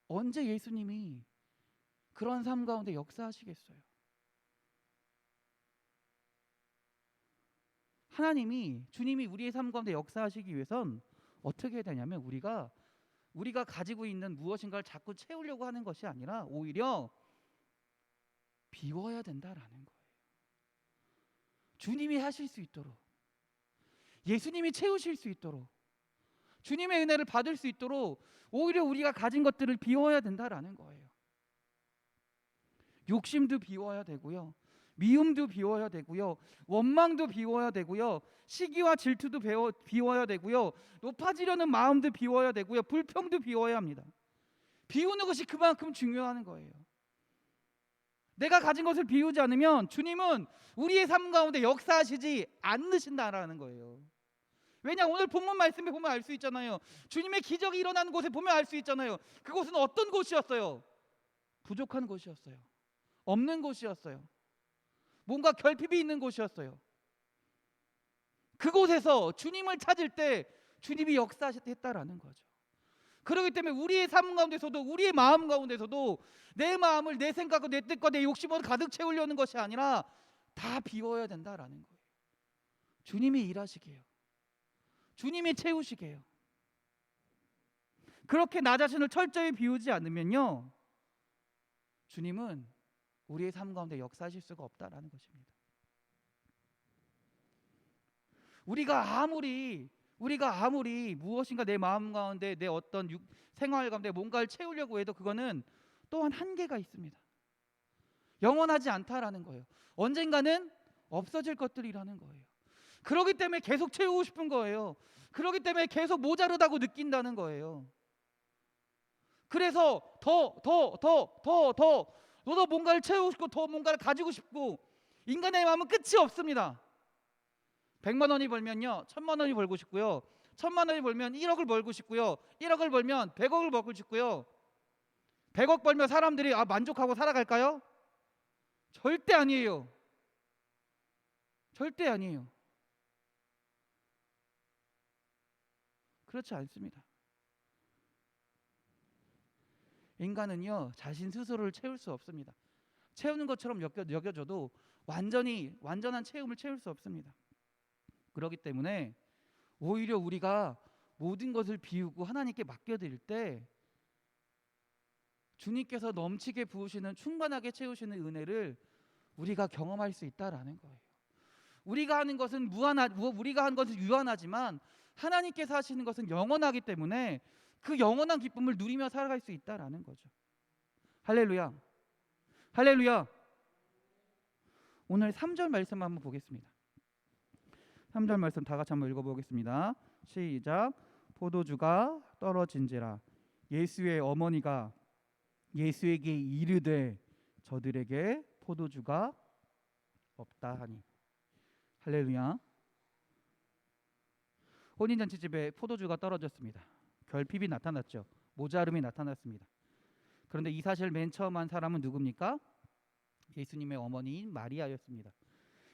언제 예수님이 그런 삶 가운데 역사하시겠어요? 주님이 우리의 삶 가운데 역사하시기 위해선 어떻게 해야 되냐면, 우리가 가지고 있는 무엇인가를 자꾸 채우려고 하는 것이 아니라 오히려 비워야 된다라는 거예요. 주님이 하실 수 있도록, 예수님이 채우실 수 있도록, 주님의 은혜를 받을 수 있도록 오히려 우리가 가진 것들을 비워야 된다라는 거예요. 욕심도 비워야 되고요, 미움도 비워야 되고요, 원망도 비워야 되고요, 시기와 질투도 비워야 되고요, 높아지려는 마음도 비워야 되고요, 불평도 비워야 합니다. 비우는 것이 그만큼 중요한 거예요. 내가 가진 것을 비우지 않으면 주님은 우리의 삶 가운데 역사하시지 않으신다라는 거예요. 왜냐, 오늘 본문 말씀에 보면 알 수 있잖아요. 주님의 기적이 일어나는 곳에 보면 알 수 있잖아요. 그곳은 어떤 곳이었어요? 부족한 곳이었어요. 없는 곳이었어요. 뭔가 결핍이 있는 곳이었어요. 그곳에서 주님을 찾을 때 주님이 역사했다라는 거죠. 그렇기 때문에 우리의 삶 가운데서도, 우리의 마음 가운데서도 내 마음을 내 생각과 내 뜻과 내 욕심으로 가득 채우려는 것이 아니라 다 비워야 된다라는 거예요. 주님이 일하시게요. 주님이 채우시게요. 그렇게 나 자신을 철저히 비우지 않으면요, 주님은 우리의 삶 가운데 역사하실 수가 없다라는 것입니다. 우리가 아무리 무엇인가 내 마음 가운데 내 어떤 생활 가운데 뭔가를 채우려고 해도 그거는 또한 한계가 있습니다. 영원하지 않다라는 거예요. 언젠가는 없어질 것들이라는 거예요. 그렇기 때문에 계속 채우고 싶은 거예요. 그렇기 때문에 계속 모자르다고 느낀다는 거예요. 그래서 더 너도 뭔가를 채우고 싶고 더 뭔가를 가지고 싶고, 인간의 마음은 끝이 없습니다. 100만 원이 벌면요 1000만 원이 벌고 싶고요, 1000만 원이 벌면 1억을 벌고 싶고요, 1억을 벌면 100억을 벌고 싶고요. 100억 벌면 사람들이 만족하고 살아갈까요? 절대 아니에요. 절대 아니에요. 그렇지 않습니다. 인간은요 자신 스스로를 채울 수 없습니다. 채우는 것처럼 여겨져도 완전한 체험을 채울 수 없습니다. 그렇기 때문에 오히려 우리가 모든 것을 비우고 하나님께 맡겨드릴 때 주님께서 넘치게 부으시는, 충만하게 채우시는 은혜를 우리가 경험할 수 있다라는 거예요. 우리가 하는 것은 유한하지만 하나님께서 하시는 것은 영원하기 때문에 그 영원한 기쁨을 누리며 살아갈 수 있다라는 거죠. 할렐루야. 할렐루야. 오늘 3절 말씀 한번 보겠습니다. 3절 말씀 다 같이 한번 읽어보겠습니다. 시작. 포도주가 떨어진지라 예수의 어머니가 예수에게 이르되 저들에게 포도주가 없다 하니. 할렐루야. 혼인잔치집에 포도주가 떨어졌습니다. 결핍이 나타났죠. 모자름이 나타났습니다. 그런데 이 사실을 맨 처음 한 사람은 누굽니까? 예수님의 어머니인 마리아였습니다.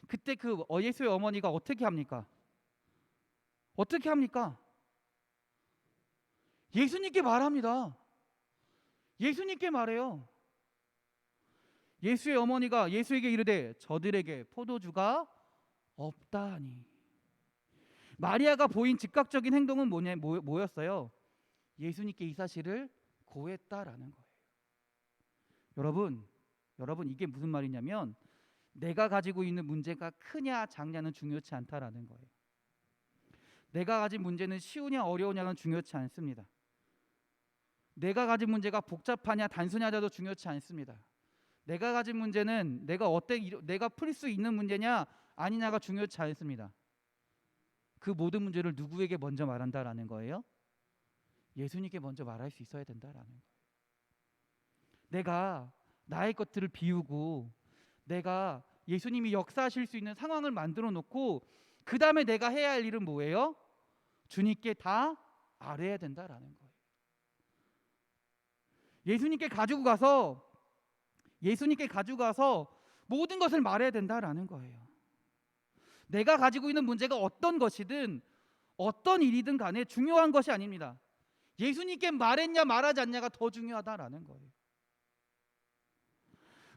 그때 예수의 어머니가 어떻게 합니까? 어떻게 합니까? 예수님께 말합니다. 예수님께 말해요. 예수의 어머니가 예수에게 이르되 저들에게 포도주가 없다 하니. 마리아가 보인 즉각적인 행동은 뭐였어요? 예수님께 이 사실을 고했다라는 거예요. 여러분 이게 무슨 말이냐면 내가 가지고 있는 문제가 크냐 작냐는 중요치 않다라는 거예요. 내가 가진 문제는 쉬우냐 어려우냐는 중요치 않습니다. 내가 가진 문제가 복잡하냐 단순하냐도 중요치 않습니다. 내가 가진 문제는 내가 풀 수 있는 문제냐 아니냐가 중요치 않습니다. 그 모든 문제를 누구에게 먼저 말한다라는 거예요? 예수님께 먼저 말할 수 있어야 된다라는 거예요. 내가 나의 것들을 비우고 내가 예수님이 역사하실 수 있는 상황을 만들어 놓고 그 다음에 내가 해야 할 일은 뭐예요? 주님께 다 아뢰야 된다라는 거예요. 예수님께 가지고 가서 모든 것을 말해야 된다라는 거예요. 내가 가지고 있는 문제가 어떤 것이든 어떤 일이든 간에 중요한 것이 아닙니다. 예수님께 말했냐 말하지 않냐가 더 중요하다라는 거예요.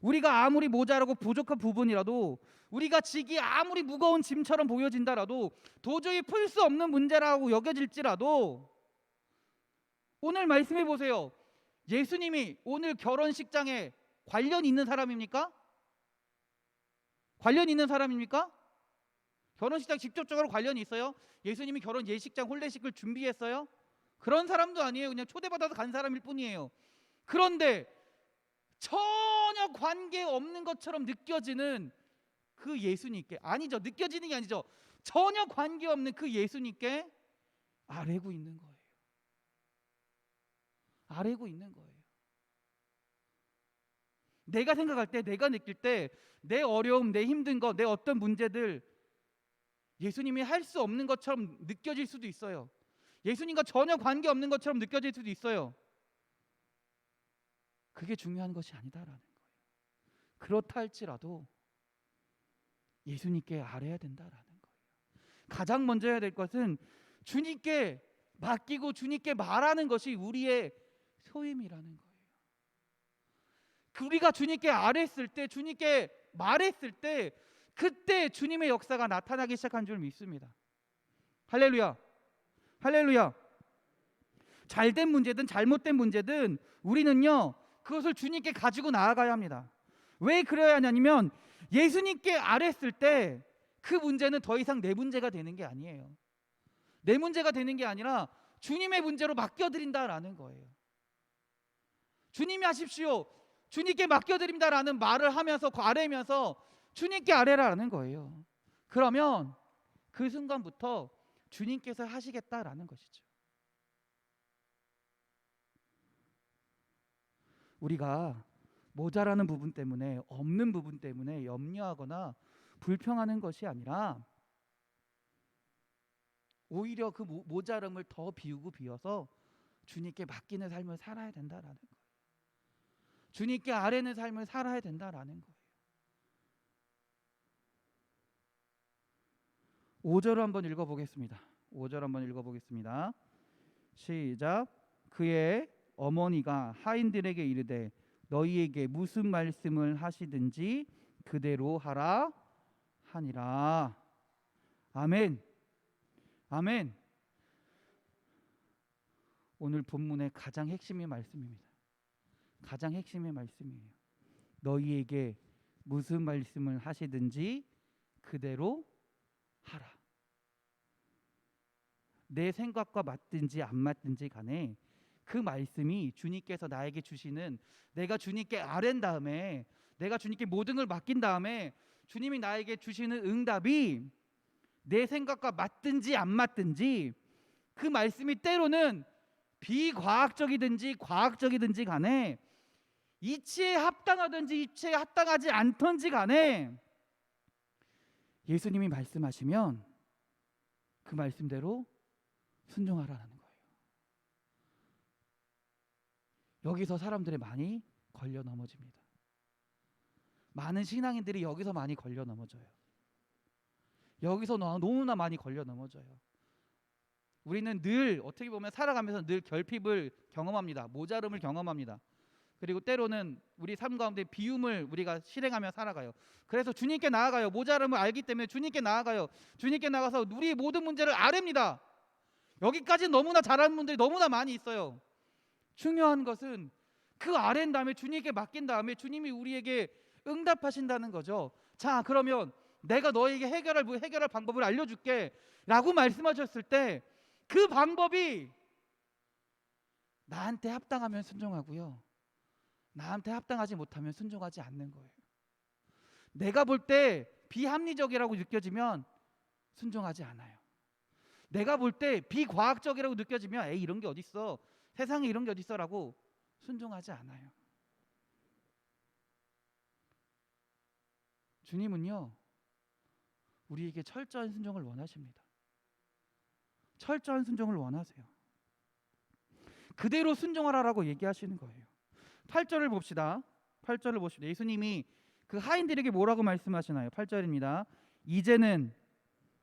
우리가 아무리 모자라고 부족한 부분이라도, 우리가 지기 아무리 무거운 짐처럼 보여진다라도, 도저히 풀 수 없는 문제라고 여겨질지라도, 오늘 말씀해 보세요. 예수님이 오늘 결혼식장에 관련 있는 사람입니까? 관련 있는 사람입니까? 결혼식장 직접적으로 관련이 있어요? 예수님이 결혼 예식장 혼례식을 준비했어요? 그런 사람도 아니에요. 그냥 초대받아서 간 사람일 뿐이에요. 그런데 전혀 관계없는 것처럼 느껴지는 그 예수님께, 아니죠, 느껴지는 게 아니죠, 전혀 관계없는 그 예수님께 아뢰고 있는 거예요. 아뢰고 있는 거예요. 내가 생각할 때, 내가 느낄 때 내 어려움, 내 힘든 것, 내 어떤 문제들 예수님이 할 수 없는 것처럼 느껴질 수도 있어요. 예수님과 전혀 관계없는 것처럼 느껴질 수도 있어요. 그게 중요한 것이 아니다라는 거예요. 그렇다 할지라도 예수님께 아뢰야 된다라는 거예요. 가장 먼저 해야 될 것은 주님께 맡기고 주님께 말하는 것이 우리의 소임이라는 거예요. 우리가 주님께 아뢰었을 때, 주님께 말했을 때, 그때 주님의 역사가 나타나기 시작한 줄 믿습니다. 할렐루야. 할렐루야. 잘된 문제든 잘못된 문제든 우리는요 그것을 주님께 가지고 나아가야 합니다. 왜 그래야 하냐면 예수님께 아뢰었을 때 그 문제는 더 이상 내 문제가 되는 게 아니에요. 내 문제가 되는 게 아니라 주님의 문제로 맡겨드린다라는 거예요. 주님이 하십시오, 주님께 맡겨드립니다라는 말을 하면서 아뢰면서 주님께 아뢰라라는 거예요. 그러면 그 순간부터 주님께서 하시겠다라는 것이죠. 우리가 모자라는 부분 때문에, 없는 부분 때문에 염려하거나 불평하는 것이 아니라 오히려 그 모자람을 더 비우고 비워서 주님께 맡기는 삶을 살아야 된다라는 거예요. 주님께 아뢰는 삶을 살아야 된다라는 거예요. 5절을 한번 읽어보겠습니다. 5절 한번 읽어보겠습니다. 시작. 그의 어머니가 하인들에게 이르되 너희에게 무슨 말씀을 하시든지 그대로 하라 하니라. 아멘. 아멘. 오늘 본문의 가장 핵심의 말씀입니다. 가장 핵심의 말씀이에요. 너희에게 무슨 말씀을 하시든지 그대로 하라. 내 생각과 맞든지 안 맞든지 간에 그 말씀이 주님께서 나에게 주시는, 내가 주님께 아뢰는 다음에, 내가 주님께 모든 걸 맡긴 다음에 주님이 나에게 주시는 응답이 내 생각과 맞든지 안 맞든지, 그 말씀이 때로는 비과학적이든지 과학적이든지 간에 이치에 합당하든지 이치에 합당하지 않든지 간에 예수님이 말씀하시면 그 말씀대로 순종하라는 거예요. 여기서 사람들이 많이 걸려 넘어집니다. 많은 신앙인들이 여기서 많이 걸려 넘어져요. 여기서 너무나 많이 걸려 넘어져요. 우리는 늘 어떻게 보면 살아가면서 늘 결핍을 경험합니다. 모자름을 경험합니다. 그리고 때로는 우리 삶 가운데 비움을 우리가 실행하며 살아가요. 그래서 주님께 나아가요. 모자름을 알기 때문에 주님께 나아가요. 주님께 나가서 우리의 모든 문제를 아뢰입니다. 여기까지 너무나 잘하는 분들이 너무나 많이 있어요. 중요한 것은 그 아뢰인 다음에 주님께 맡긴 다음에 주님이 우리에게 응답하신다는 거죠. 자, 그러면 내가 너에게 해결할 방법을 알려줄게 라고 말씀하셨을 때 그 방법이 나한테 합당하면 순종하고요, 나한테 합당하지 못하면 순종하지 않는 거예요. 내가 볼 때 비합리적이라고 느껴지면 순종하지 않아요. 내가 볼 때 비과학적이라고 느껴지면 에이 이런 게 어딨어, 세상에 이런 게 어딨어 라고 순종하지 않아요. 주님은요 우리에게 철저한 순종을 원하십니다. 철저한 순종을 원하세요. 그대로 순종하라라고 얘기하시는 거예요. 8절을 봅시다. 8절을 보십시다. 예수님이 그 하인들에게 뭐라고 말씀하시나요? 8절입니다. 이제는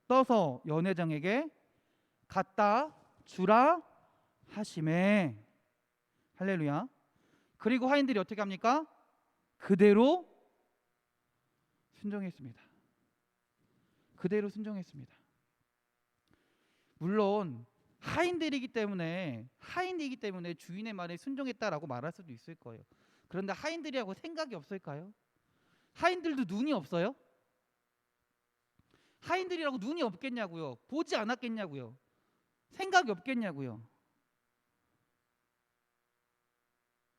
떠서 연회장에게 갖다 주라 하시매. 할렐루야. 그리고 하인들이 어떻게 합니까? 그대로 순종했습니다. 그대로 순종했습니다. 물론 하인이기 때문에 주인의 말에 순종했다라고 말할 수도 있을 거예요. 그런데 하인들이라고 생각이 없을까요? 하인들도 눈이 없어요? 하인들이라고 눈이 없겠냐고요? 보지 않았겠냐고요? 생각이 없겠냐고요?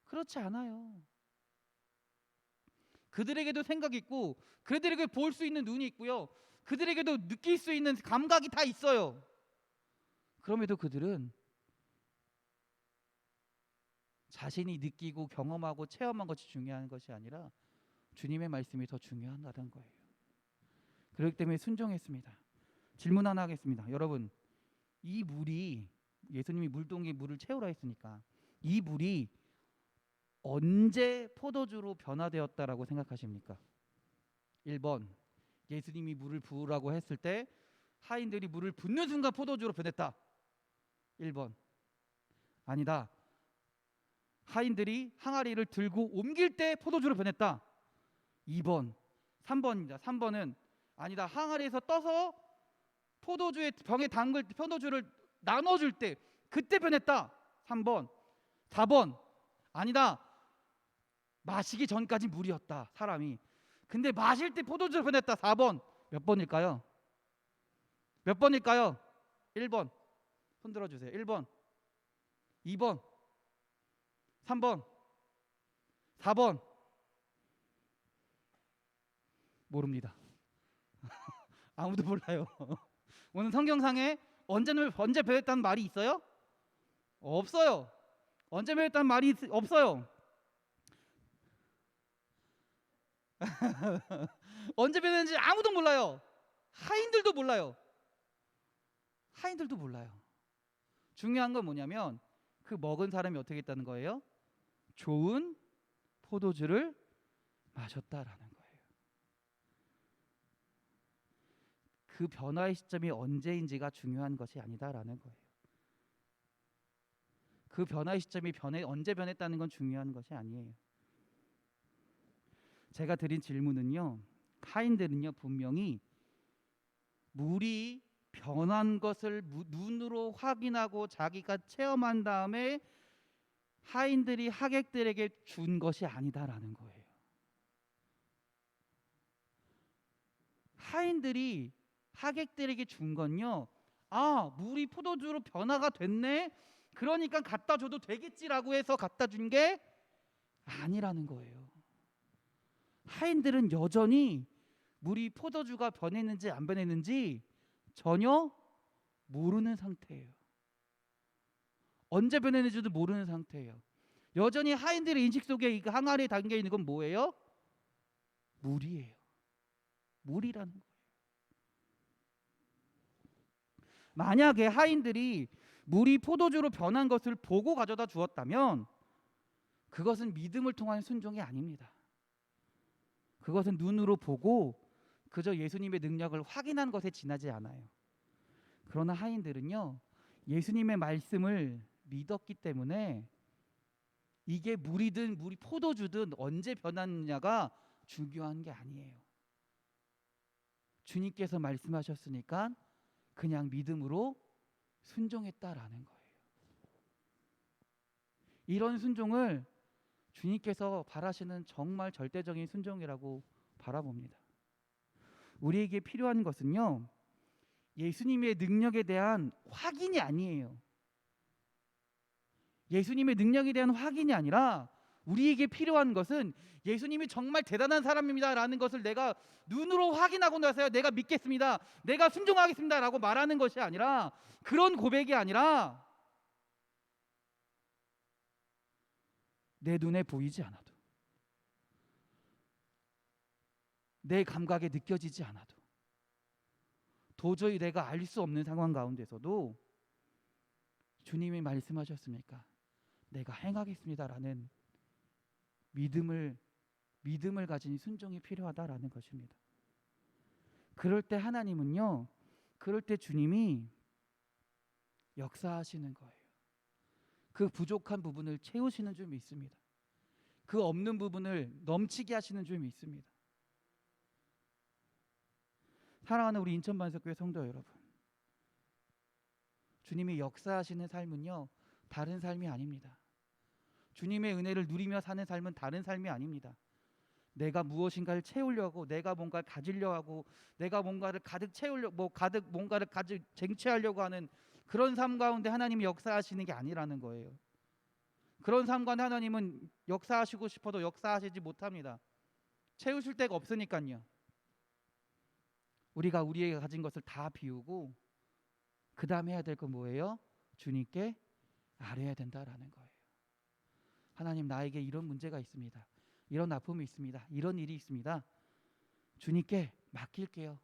그렇지 않아요. 그들에게도 생각이 있고 그들에게 볼 수 있는 눈이 있고요, 그들에게도 느낄 수 있는 감각이 다 있어요. 그럼에도 그들은 자신이 느끼고 경험하고 체험한 것이 중요한 것이 아니라 주님의 말씀이 더 중요하다는 거예요. 그렇기 때문에 순종했습니다. 질문 하나 하겠습니다. 여러분, 이 물이, 예수님이 물동이에 물을 채우라 했으니까 이 물이 언제 포도주로 변화되었다라고 생각하십니까? 1번, 예수님이 물을 부으라고 했을 때 하인들이 물을 붓는 순간 포도주로 변했다. 1번. 아니다, 하인들이 항아리를 들고 옮길 때 포도주로 변했다. 2번. 3번입니다. 3번은 아니다, 항아리에서 떠서 포도주의 병에 담글 때, 포도주를 나눠줄 때 그때 변했다. 3번. 4번. 아니다, 마시기 전까지 물이었다 사람이. 근데 마실 때 포도주로 변했다. 4번 몇 번일까요? 몇 번일까요? 1번 손 들어주세요. 1번 2번 3번 4번 모릅니다. 아무도 몰라요. 오늘 성경상에 언제 변했다는 말이 있어요? 없어요. 언제 변했다는 말이 없어요. 언제 변했는지 아무도 몰라요. 하인들도 몰라요. 하인들도 몰라요. 중요한 건 뭐냐면 그 먹은 사람이 어떻게 했다는 거예요? 좋은 포도주를 마셨다라는 거예요. 그 변화의 시점이 언제인지가 중요한 것이 아니다라는 거예요. 그 변화의 시점이 언제 변했다는 건 중요한 것이 아니에요. 제가 드린 질문은요, 하인들은요 분명히 물이 변한 것을 눈으로 확인하고 자기가 체험한 다음에 하인들이 하객들에게 준 것이 아니다라는 거예요. 하인들이 하객들에게 준 건요, 아, 물이 포도주로 변화가 됐네, 그러니까 갖다 줘도 되겠지라고 해서 갖다 준 게 아니라는 거예요. 하인들은 여전히 물이 포도주가 변했는지 안 변했는지 전혀 모르는 상태예요. 언제 변했는지도 모르는 상태예요. 여전히 하인들의 인식 속에 이 항아리에 담겨 있는 건 뭐예요? 물이에요. 물이라는 거예요. 만약에 하인들이 물이 포도주로 변한 것을 보고 가져다 주었다면 그것은 믿음을 통한 순종이 아닙니다. 그것은 눈으로 보고 그저 예수님의 능력을 확인한 것에 지나지 않아요. 그러나 하인들은요, 예수님의 말씀을 믿었기 때문에 이게 물이든 물이 포도주든 언제 변하느냐가 중요한 게 아니에요. 주님께서 말씀하셨으니까 그냥 믿음으로 순종했다라는 거예요. 이런 순종을 주님께서 바라시는 정말 절대적인 순종이라고 바라봅니다. 우리에게 필요한 것은요, 예수님의 능력에 대한 확인이 아니에요. 예수님의 능력에 대한 확인이 아니라 우리에게 필요한 것은 예수님이 정말 대단한 사람입니다라는 것을 내가 눈으로 확인하고 나서야 내가 믿겠습니다, 내가 순종하겠습니다라고 말하는 것이 아니라, 그런 고백이 아니라 내 눈에 보이지 않아도, 내 감각에 느껴지지 않아도, 도저히 내가 알 수 없는 상황 가운데서도 주님이 말씀하셨으니까 내가 행하겠습니다라는 믿음을 가진 순종이 필요하다라는 것입니다. 그럴 때 하나님은요, 그럴 때 주님이 역사하시는 거예요. 그 부족한 부분을 채우시는 줄 믿습니다. 그 없는 부분을 넘치게 하시는 줄 믿습니다. 사랑하는 우리 인천반석교회 성도 여러분, 주님이 역사하시는 삶은요, 다른 삶이 아닙니다. 주님의 은혜를 누리며 사는 삶은 다른 삶이 아닙니다. 내가 무엇인가를 채우려고, 내가 뭔가를 가지려 하고, 내가 뭔가를 가득 채우려고, 뭔가를 가득 쟁취하려고 하는 그런 삶 가운데 하나님이 역사하시는 게 아니라는 거예요. 그런 삶 가운데 하나님은 역사하시고 싶어도 역사하시지 못합니다. 채우실 데가 없으니까요. 우리가 우리에게 가진 것을 다 비우고 그 다음에 해야 될 건 뭐예요? 주님께 아뢰야 된다라는 거예요. 하나님, 나에게 이런 문제가 있습니다. 이런 아픔이 있습니다. 이런 일이 있습니다. 주님께 맡길게요.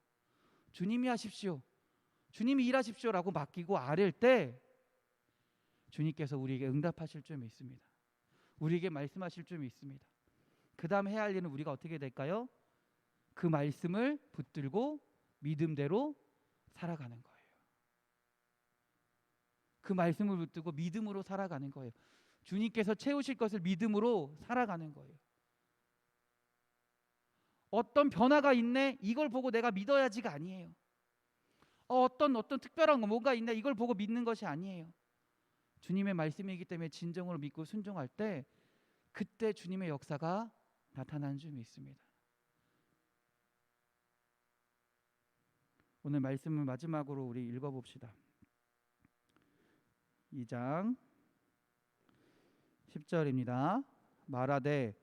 주님이 하십시오. 주님이 일하십시오라고 맡기고 아뢰일 때 주님께서 우리에게 응답하실 줄 믿습니다. 우리에게 말씀하실 줄 믿습니다. 그 다음 해야 할 일은 우리가 어떻게 될까요? 그 말씀을 붙들고 믿음대로 살아가는 거예요. 그 말씀을 붙들고 믿음으로 살아가는 거예요. 주님께서 채우실 것을 믿음으로 살아가는 거예요. 어떤 변화가 있네, 이걸 보고 내가 믿어야지가 아니에요. 어떤 특별한 거 뭔가 있네, 이걸 보고 믿는 것이 아니에요. 주님의 말씀이기 때문에 진정으로 믿고 순종할 때 그때 주님의 역사가 나타나는 줄 믿습니다. 오늘 말씀을 마지막으로 우리 읽어봅시다. 2장 10절입니다. 말하되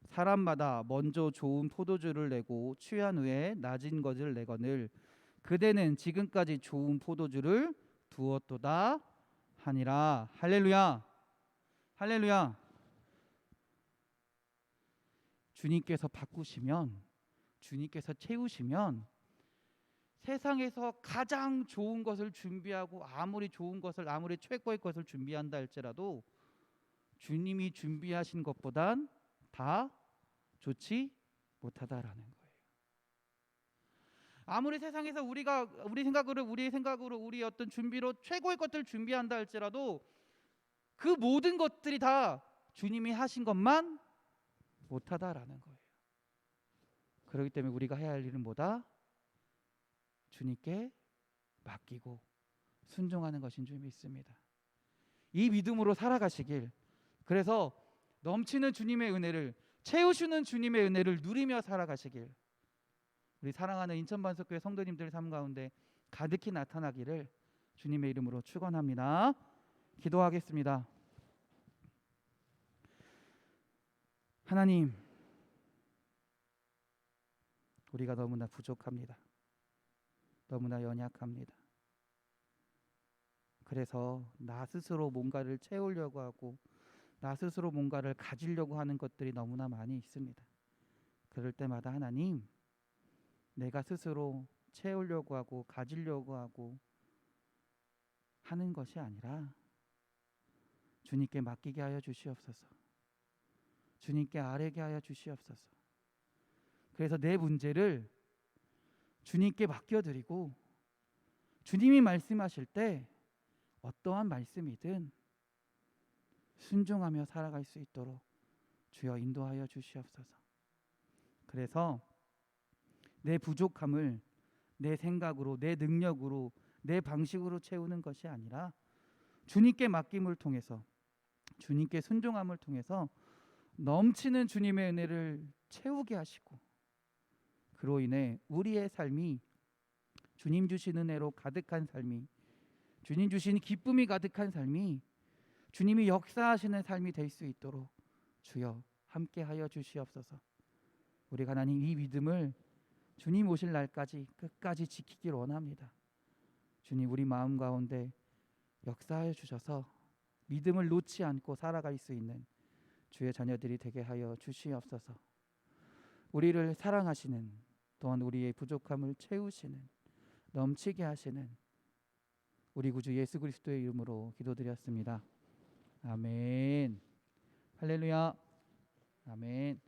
사람마다 먼저 좋은 포도주를 내고 취한 후에 낮은 것을 내거늘 그대는 지금까지 좋은 포도주를 두었도다 하니라. 할렐루야, 할렐루야. 주님께서 바꾸시면, 주님께서 채우시면 세상에서 가장 좋은 것을 준비하고 아무리 좋은 것을, 아무리 최고의 것을 준비한다 할지라도 주님이 준비하신 것보단 다 좋지 못하다라는 거예요. 아무리 세상에서 우리의 생각으로 우리 어떤 준비로 최고의 것들을 준비한다 할지라도 그 모든 것들이 다 주님이 하신 것만 못하다라는 거예요. 그렇기 때문에 우리가 해야 할 일은 뭐다? 주님께 맡기고 순종하는 것인 줄 믿습니다. 이 믿음으로 살아가시길, 그래서 넘치는 주님의 은혜를, 채우시는 주님의 은혜를 누리며 살아가시길 우리 사랑하는 인천반석교회 성도님들 삶 가운데 가득히 나타나기를 주님의 이름으로 축원합니다. 기도하겠습니다. 하나님, 우리가 너무나 부족합니다. 너무나 연약합니다. 그래서 나 스스로 뭔가를 채우려고 하고 나 스스로 뭔가를 가지려고 하는 것들이 너무나 많이 있습니다. 그럴 때마다 하나님, 내가 스스로 채우려고 하고 가지려고 하고 하는 것이 아니라 주님께 맡기게 하여 주시옵소서. 주님께 아뢰게 하여 주시옵소서. 그래서 내 문제를 주님께 맡겨드리고 주님이 말씀하실 때 어떠한 말씀이든 순종하며 살아갈 수 있도록 주여 인도하여 주시옵소서. 그래서 내 부족함을 내 생각으로, 내 능력으로, 내 방식으로 채우는 것이 아니라 주님께 맡김을 통해서, 주님께 순종함을 통해서 넘치는 주님의 은혜를 채우게 하시고 그로 인해 우리의 삶이 주님 주신 은혜로 가득한 삶이, 주님 주신 기쁨이 가득한 삶이, 주님이 역사하시는 삶이 될 수 있도록 주여 함께하여 주시옵소서. 우리가 하나님 이 믿음을 주님 오실 날까지 끝까지 지키길 원합니다. 주님, 우리 마음 가운데 역사하여 주셔서 믿음을 놓지 않고 살아갈 수 있는 주의 자녀들이 되게 하여 주시옵소서. 우리를 사랑하시는, 또한 우리의 부족함을 채우시는, 넘치게 하시는 우리 구주 예수 그리스도의 이름으로 기도드렸습니다. 아멘. 할렐루야. 아멘.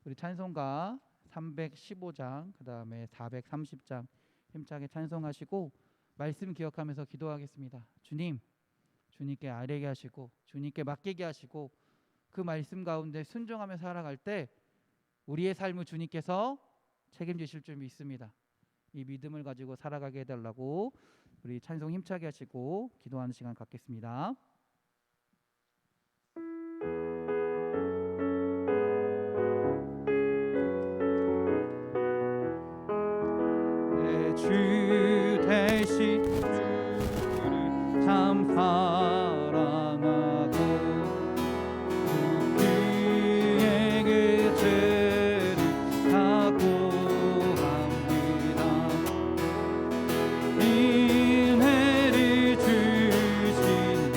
우리 찬송가 315장, 그 다음에 430장 힘차게 찬송하시고 말씀 기억하면서 기도하겠습니다. 주님, 주님께 아뢰게 하시고 주님께 맡기게 하시고 그 말씀 가운데 순종하며 살아갈 때 우리의 삶을 주님께서 책임지실 줄 믿습니다. 이 믿음을 가지고 살아가게 해달라고 우리 찬송 힘차게 하시고 기도하는 시간 갖겠습니다. 내 주 대신 주를 참 사랑하고 그의 그 죄를 사고합니다. 은혜를 주신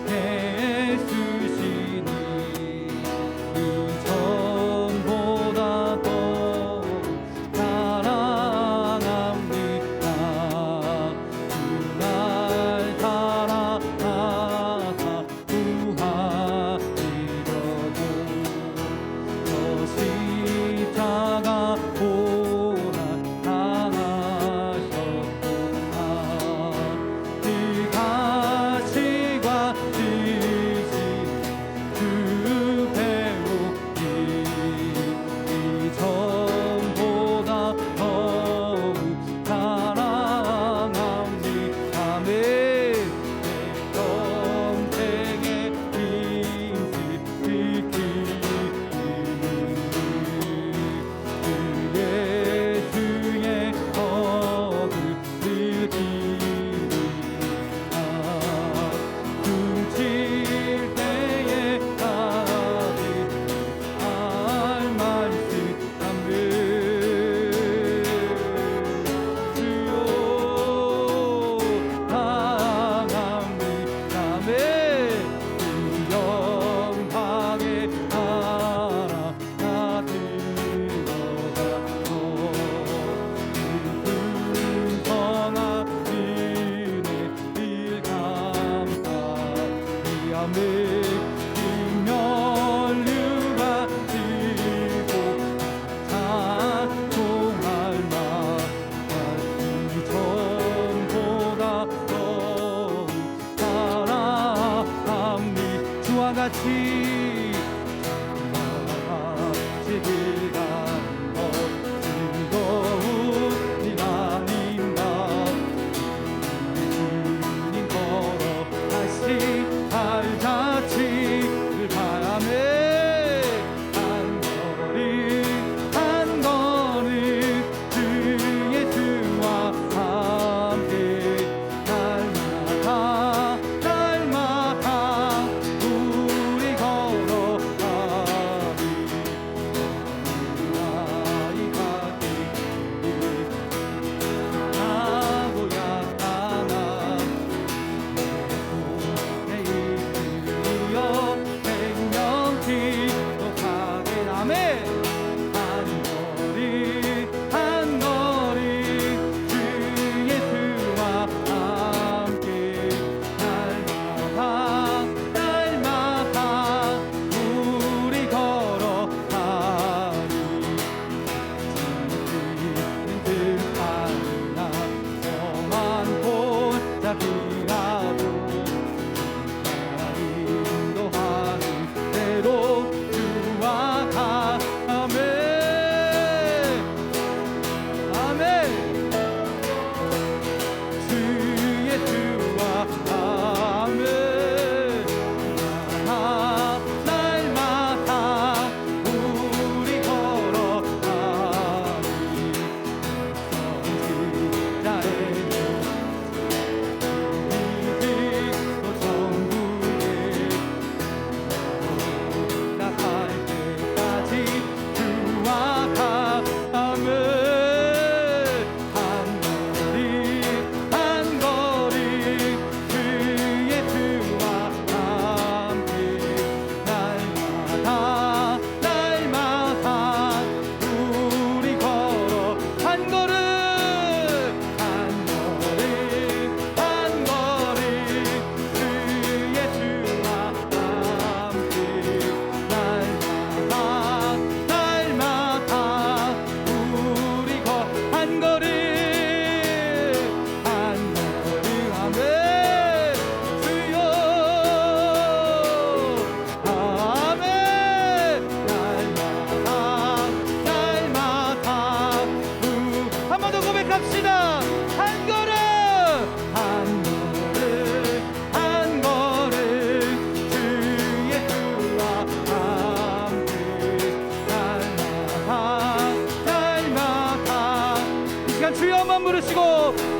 예수시니 이전보다 더 사랑합니다. 날 사랑하시니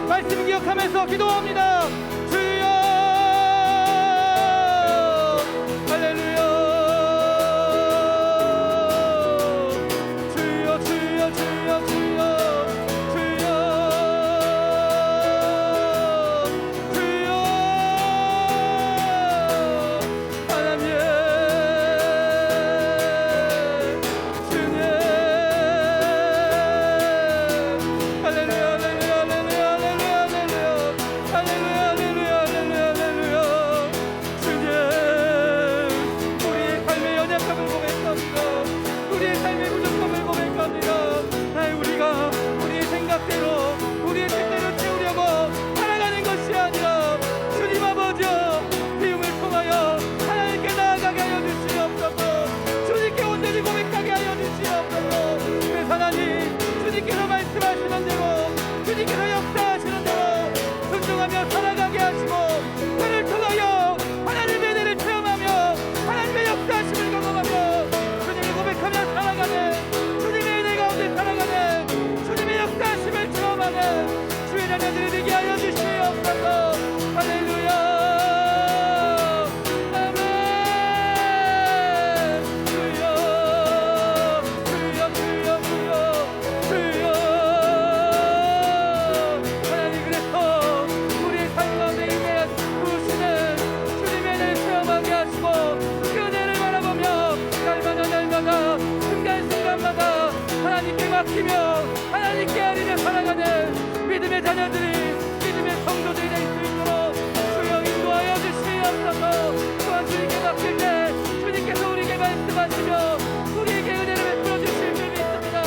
말씀 기억하면서 기도합니다. 주여 할렐루야. 주여 주여 주여 주여 주여 주여 하나님 주님 할렐루야 우리의 뜻대로 채우려고 살아가는 것이 아니라 주님 아버지여 비움을 통하여 하나님께 나아가게 하여 주시옵소서. 주님께 온전히 고백하게 하여 주시옵소서. 그래서 하나님 주님께서 말씀하시는 대로 주님께서 역사하시는 대로 순종하며 살아가게 하시고 그를 통하여 하나님의 은혜를 체험하며 하나님의 역사하심을 경험하며 주님을 고백하며 살아가는 주님의 은혜 가운데 살아가는 주님의 역사하심을 체험하는 주의 자녀들이 되게 하여 주시옵소서. 할렐루야. 아멘. 주여 주여 주여 주여 주여 하나님 그래서 우리의 삶 가운데 임해 부으시는 주님의 은혜를 체험하게 하시고 그 은혜를 바라보며 날마다 순간순간마다 하나님께 맡기며 하나님께 아리며 살아가는 믿음의 자녀들이 믿음의 성도들이 될 수 있도록 주여 인도하여 주시옵소서. 또한 주님께 맡길 때 주님께서 우리에게 말씀하시며 우리에게 은혜를 베풀어 주실 줄 믿습니다.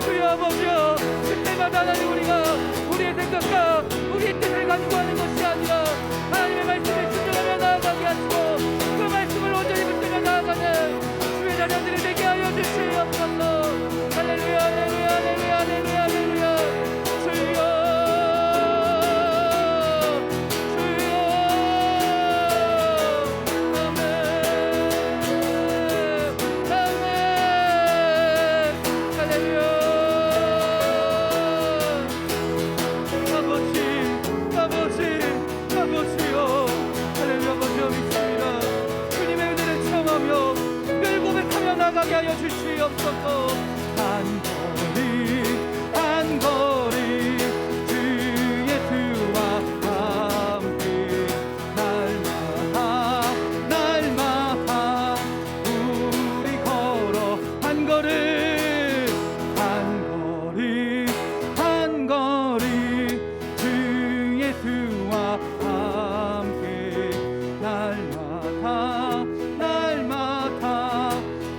주여 아버지여 그때마다 하나님 우리가 우리의 생각과 우리의 뜻을 가지고 하는 것이 아니라 하나님의 말씀에 순종하며 나아가게 하시고 그 말씀을 온전히 붙들며 주시옵소서. 한 걸음 주 예수와 함께 날마다 우리 걸어 한 걸음 주 예수와 함께 날마다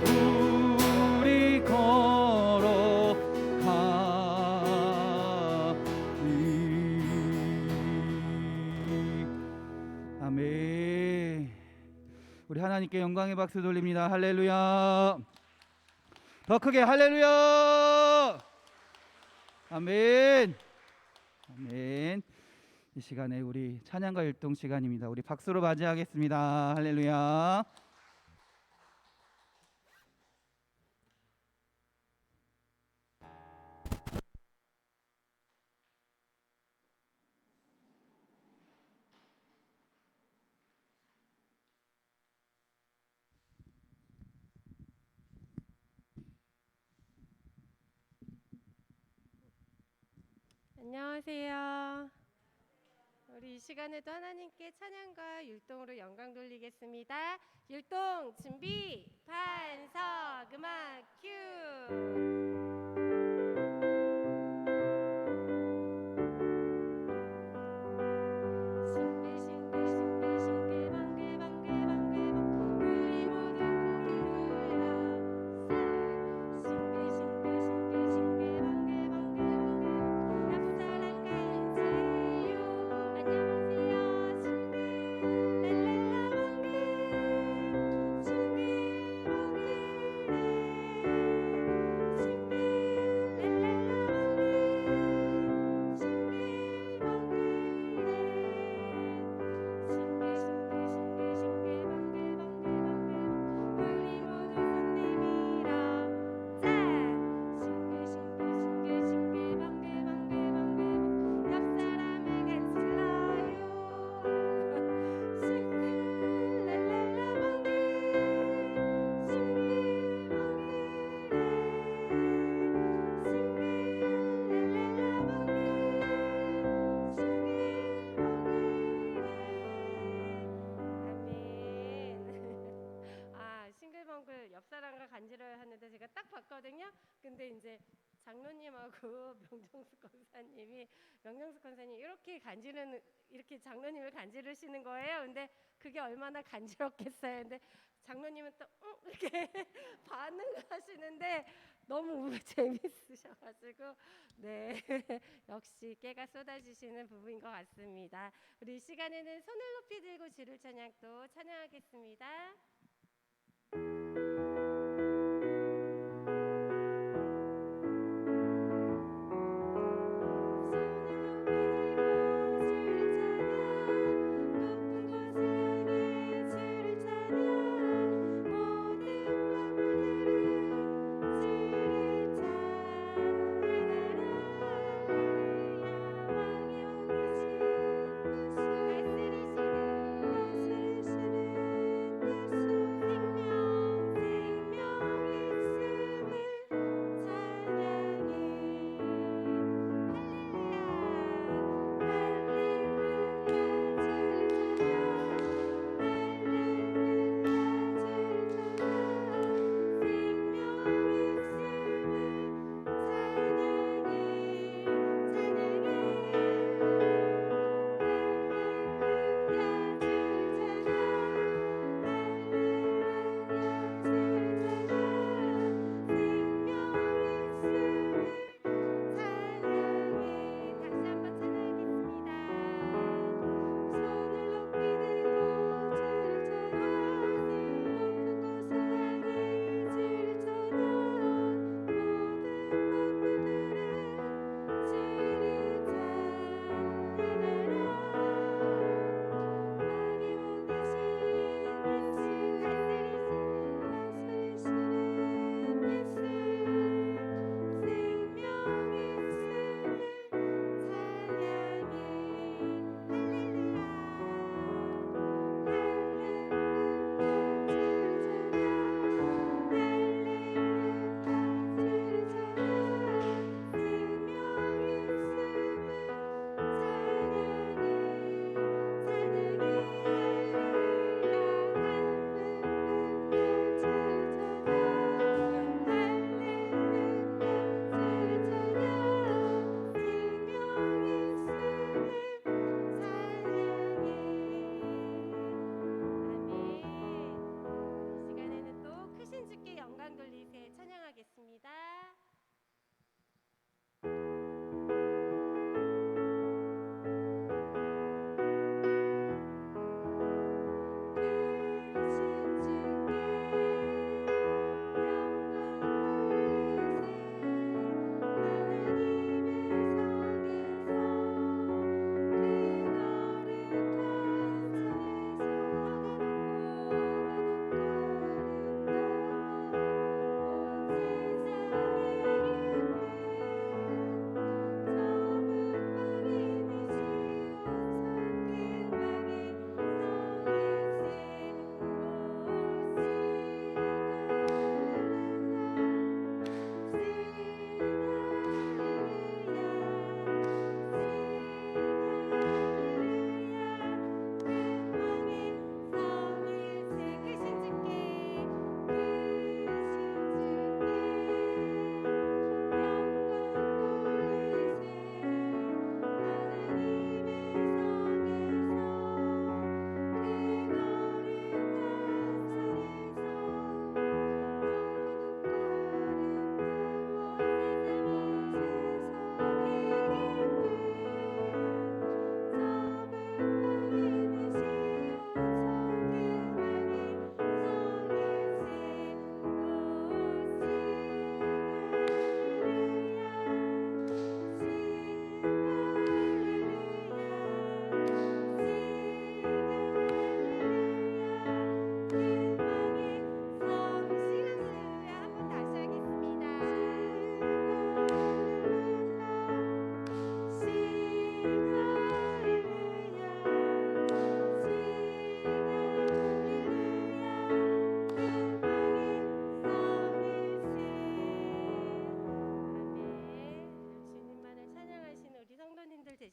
우리 걸어가리. 아멘. 우리 하나님께 영광의 박수 돌립니다. 할렐루야. 더 크게 할렐루야. 아멘. 아멘. 이 시간에 우리 찬양과 율동 시간입니다. 우리 박수로 맞이하겠습니다. 할렐루야.
안녕하세요. 우리 이 시간에도 하나님께 찬양과 율동으로 영광 돌리겠습니다. 율동 준비, 반석, 음악 큐. 옆사람과 간지러야 하는데 제가 딱 봤거든요. 근데 이제 장로님하고 명정숙 권사님 이렇게 장로님을 간지르시는 거예요. 근데 그게 얼마나 간지럽겠어요. 근데 장로님은 또 이렇게 반응하시는데 너무 재밌으셔가지고 네 역시 깨가 쏟아지시는 부부인 것 같습니다. 우리 이 시간에는 손을 높이 들고 주를 찬양 또 찬양하겠습니다. 생명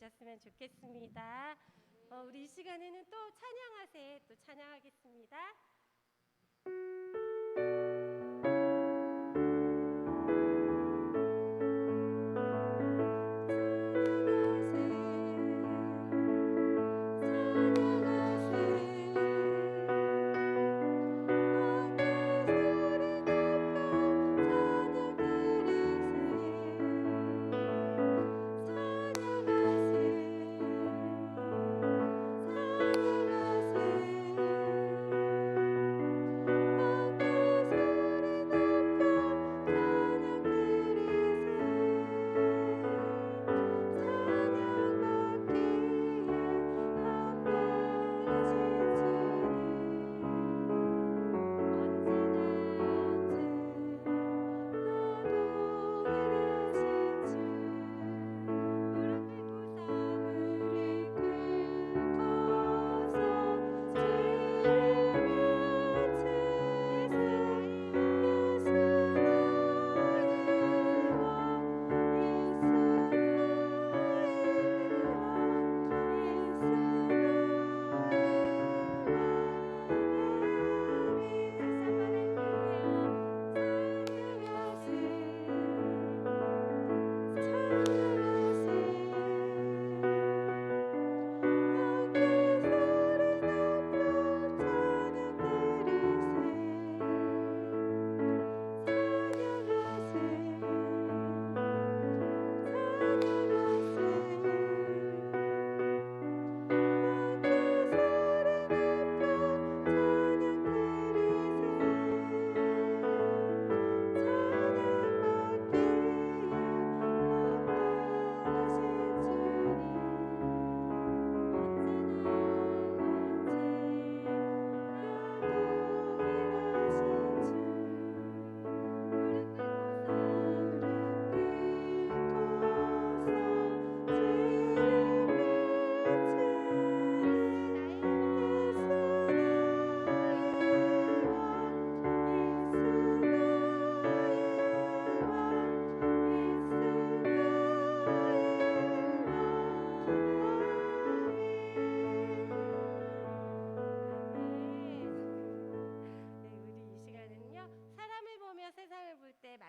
되셨으면 좋겠습니다. 우리 이 시간에는 또 찬양하세 또 찬양하겠습니다.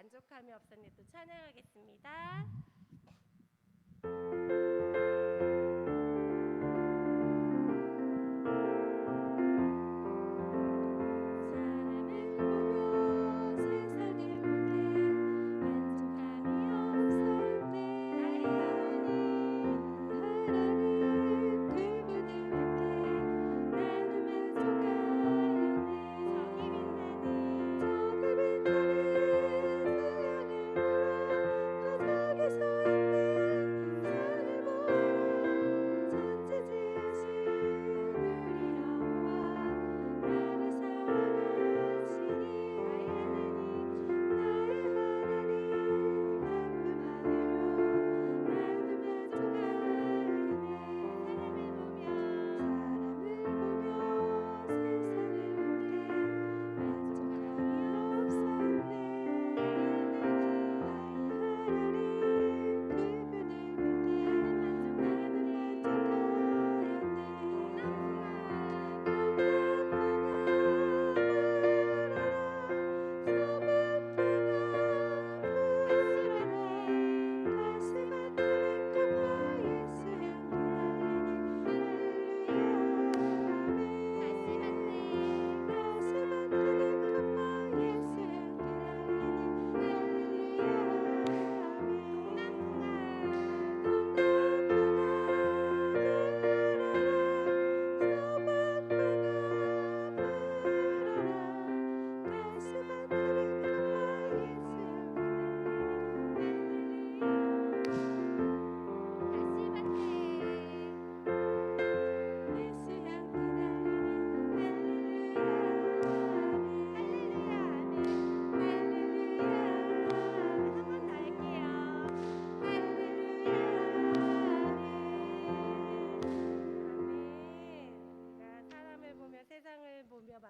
만족함이 없었네 또 찬양하겠습니다.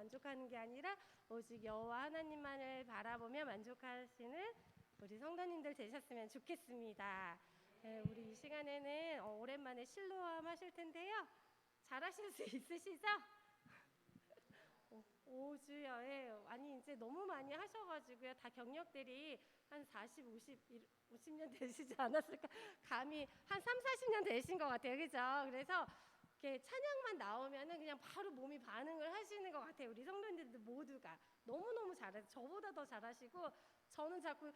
만족하는 게 아니라 오직 여호와 하나님만을 바라보며 만족하시는 우리 성도님들 되셨으면 좋겠습니다. 네, 우리 이 시간에는 오랜만에 실로암 하실 텐데요. 잘하실 수 있으시죠? 오주요. 예. 아니 이제 너무 많이 하셔가지고요. 다 경력들이 한 40, 50년 되시지 않았을까? 감이 한 3, 40년 되신 것 같아요. 그죠? 그래서 이렇게 찬양만 나오면은 그냥 바로 몸이 반응을 하시는 것 같아요. 우리 성도님들 모두가 너무너무 잘해요. 저보다 더 잘하시고 저는 자꾸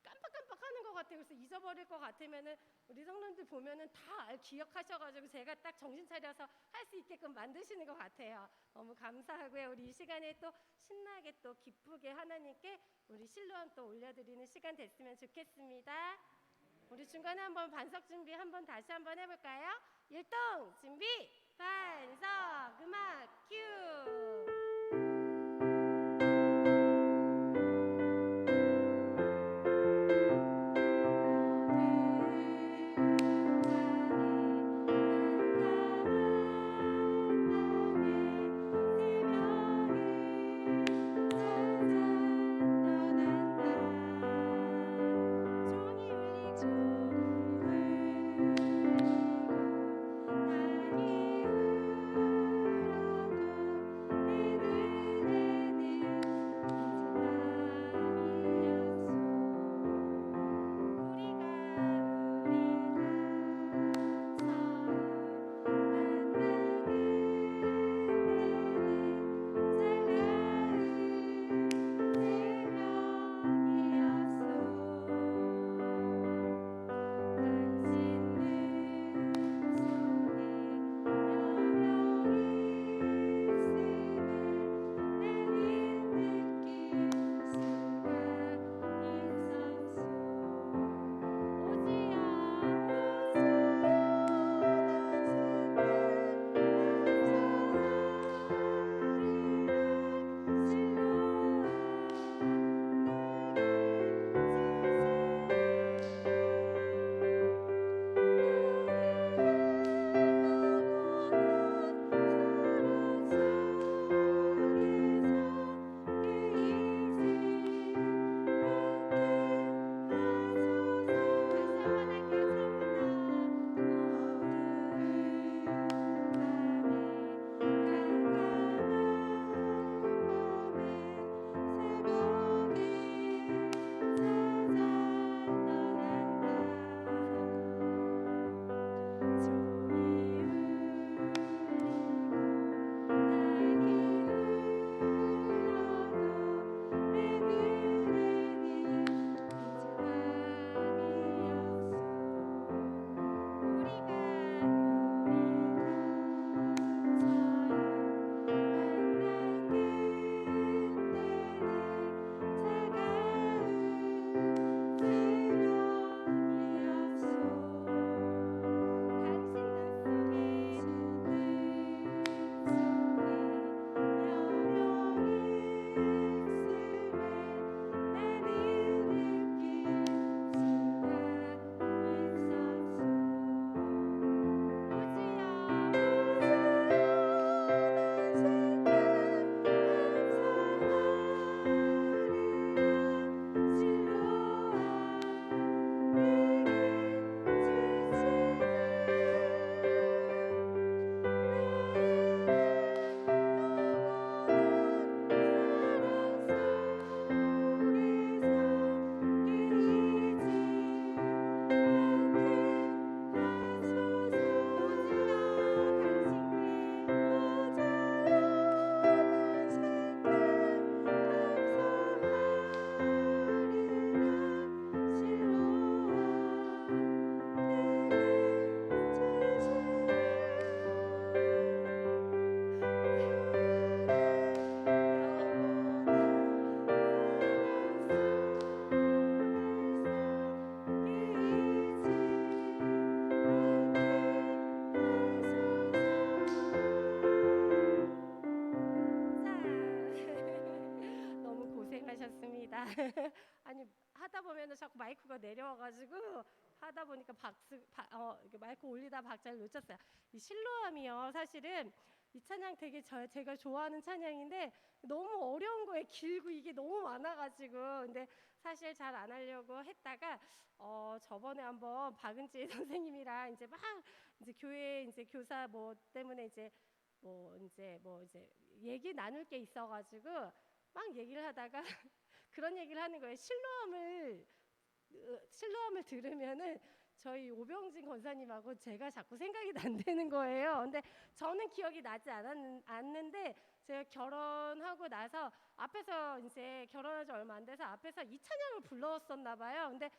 깜빡깜빡하는 것 같아요. 그래서 잊어버릴 것 같으면은 우리 성도님들 보면은 다 기억하셔가지고 제가 딱 정신 차려서 할 수 있게끔 만드시는 것 같아요. 너무 감사하고요. 우리 이 시간에 또 신나게 또 기쁘게 하나님께 우리 실로암 또 올려드리는 시간 됐으면 좋겠습니다. 우리 중간에 한번 반석 준비 한번 다시 한번 해볼까요? 율동 준비 반석 음악 큐. 고생하셨습니다. 아니 하다 보면은 자꾸 마이크가 내려와가지고 하다 보니까 이렇게 마이크 올리다 박자를 놓쳤어요. 이 실로암이요, 사실은 이 찬양 되게 제가 좋아하는 찬양인데 너무 어려운 거에 길고 이게 너무 많아가지고 근데 사실 잘 안 하려고 했다가 저번에 한번 박은지 선생님이랑 이제 막 이제 교회 이제 교사 뭐 때문에 이제 뭐 이제 얘기 나눌 게 있어가지고 막 얘기를 하다가 그런 얘기를 하는 거예요. 실로암을 들으면은 저희 오병진 권사님하고 제가 자꾸 생각이 안 되는 거예요. 근데 저는 기억이 나지 않는데 제가 결혼하고 나서 앞에서 이제 결혼한 지 얼마 안 돼서 앞에서 이 찬양을 불렀었나 봐요. 근데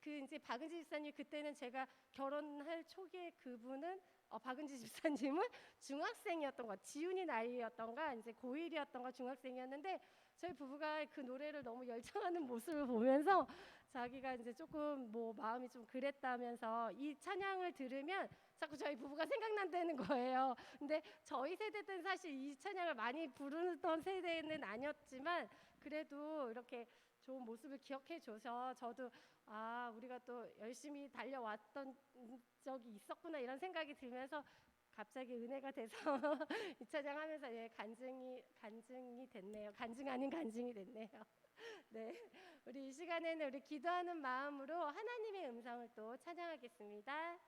그 이제 박은지 집사님 그때는 제가 결혼할 초기에 그분은 박은지 집사님은 중학생이었던 거, 지훈이 나이였던가 이제 고1이었던가 중학생이었는데 저희 부부가 그 노래를 너무 열창하는 모습을 보면서 자기가 이제 조금 뭐 마음이 좀 그랬다면서 이 찬양을 들으면 자꾸 저희 부부가 생각난다는 거예요. 근데 저희 세대 때는 사실 이 찬양을 많이 부르던 세대는 아니었지만 그래도 이렇게 좋은 모습을 기억해 줘서 저도 우리가 또 열심히 달려왔던 적이 있었구나 이런 생각이 들면서 갑자기 은혜가 돼서 이 찬양 하면서 간증이 됐네요. 간증 아닌 간증이 됐네요. 네, 우리 이 시간에는 우리 기도하는 마음으로 하나님의 음성을 또 찬양하겠습니다.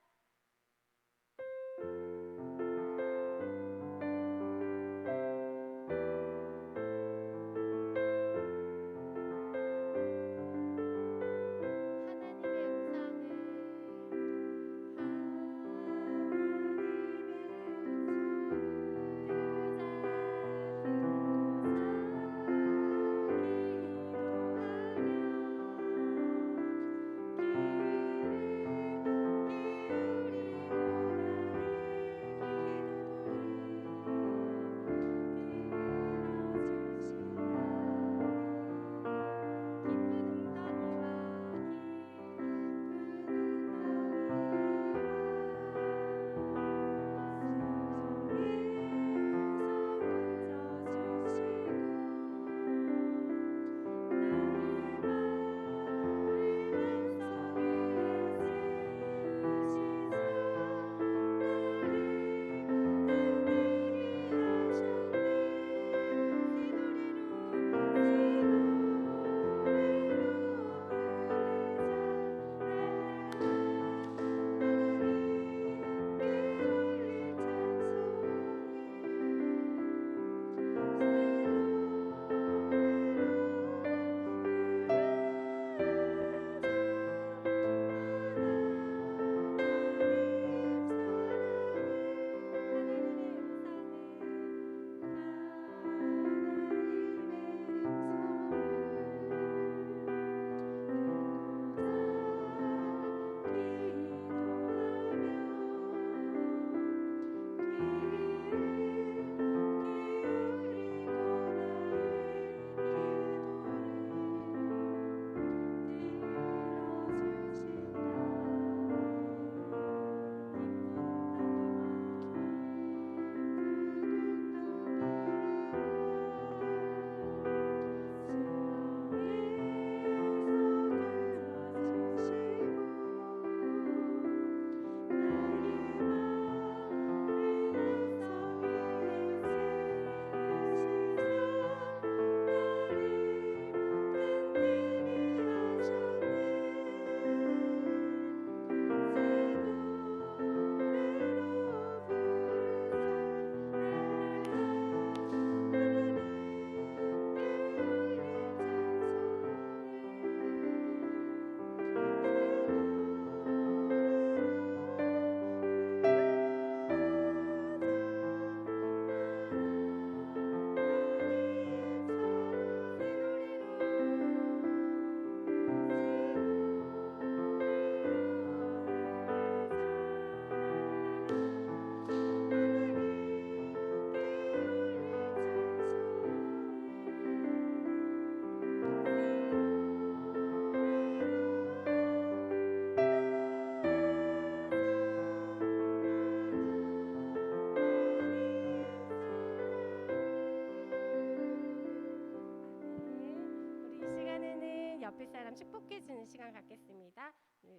옆에 사람 축복해 주는 시간 갖겠습니다.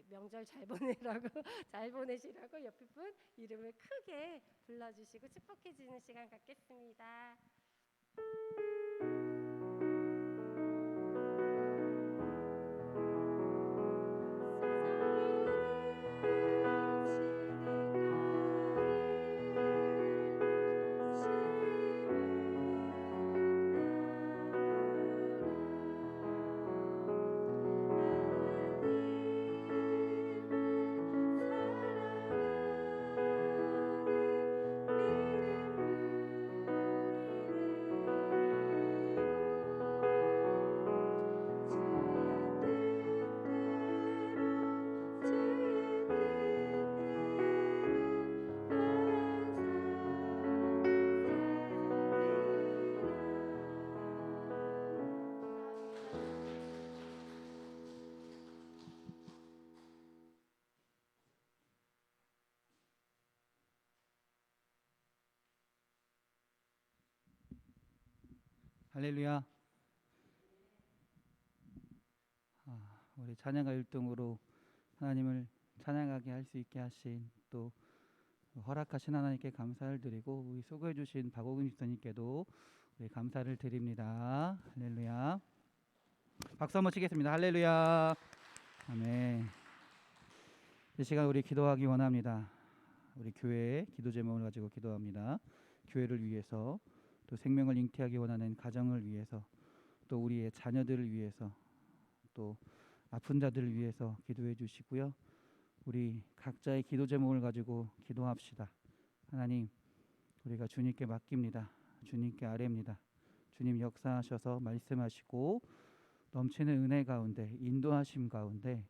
명절 잘 보내라고 잘 보내시라고 옆에 분 이름을 크게 불러주시고 축복해 주는 시간 갖겠습니다.
할렐루야. 우리 찬양가 율동으로 하나님을 찬양하게 할 수 있게 하신 또 허락하신 하나님께 감사를 드리고 우리 수고해 주신 박옥은 집사님께도 우리 감사를 드립니다. 할렐루야. 박수 한번 치겠습니다. 할렐루야. 아멘. 이 시간 우리 기도하기 원합니다. 우리 교회의 기도 제목을 가지고 기도합니다. 교회를 위해서, 또 생명을 잉태하기 원하는 가정을 위해서, 또 우리의 자녀들을 위해서, 또 아픈 자들을 위해서 기도해 주시고요. 우리 각자의 기도 제목을 가지고 기도합시다. 하나님, 우리가 주님께 맡깁니다. 주님께 아뢰입니다. 주님 역사하셔서 말씀하시고 넘치는 은혜 가운데, 인도하심 가운데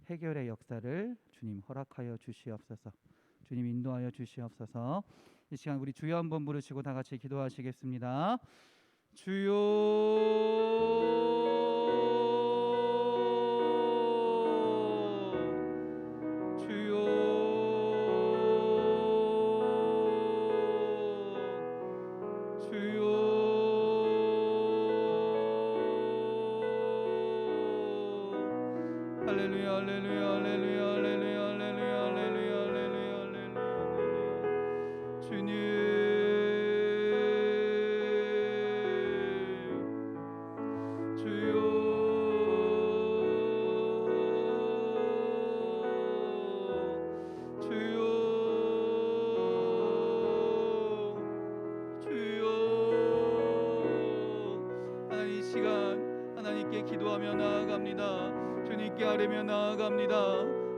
해결의 역사를 주님 허락하여 주시옵소서. 주님 인도하여 주시옵소서. 이 시간 우리 주여 한번 부르시고 다 같이 기도하시겠습니다. 주여, 할렐루야 할렐루야 할렐루야 할렐루야 할렐루야 할렐루야 할렐루야 할렐루야. 주님 주여 주여 주여. 하나님 이 시간 하나님께 기도하며 나아갑니다. 주님께 아뢰며 나아갑니다.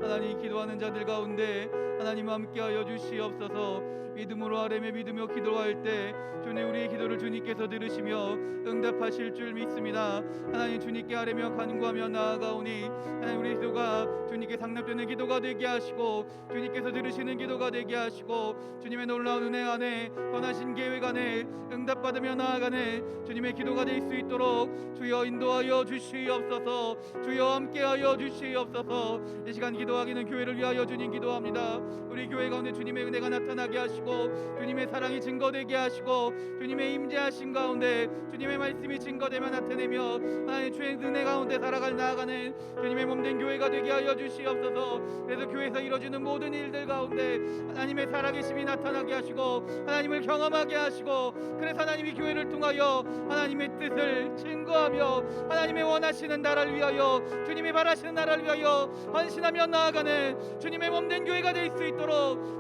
하나님 기도하는 자들 가운데 하나님 함께하여 주시옵소서. 믿음으로 아뢰며 믿으며 기도할 때 주님 우리의 기도를 주님께서 들으시며 응답하실 줄 믿습니다. 하나님 주님께 아뢰며 간구하며 나아가오니 하나님 우리 기도가 주님께 상납되는 기도가 되게 하시고 주님께서 들으시는 기도가 되게 하시고 주님의 놀라운 은혜 안에 선하신 계획 안에 응답받으며 나아가는 주님의 기도가 될 수 있도록 주여 인도하여 주시옵소서. 주여 함께하여 주시옵소서. 이 시간 기도하기는 교회를 위하여 주님 기도합니다. 우리 교회 가운데 주님의 은혜가 나타나게 하시고 주님의 사랑이 증거되게 하시고 주님의 임재하신 가운데 주님의 말씀이 증거되며 나타내며 하나님 주의 은혜 가운데 살아갈 나아가는 주님의 몸된 교회가 되게 하여 주시옵소서. 그래서 교회에서 이루어지는 모든 일들 가운데 하나님의 살아계심이 나타나게 하시고 하나님을 경험하게 하시고 그래서 하나님이 교회를 통하여 하나님의 뜻을 증거하며 하나님의 원하시는 나라를 위하여 주님이 바라시는 나라를 위하여 헌신하며 나아가는 주님의 몸된 교회가 될 수 있도록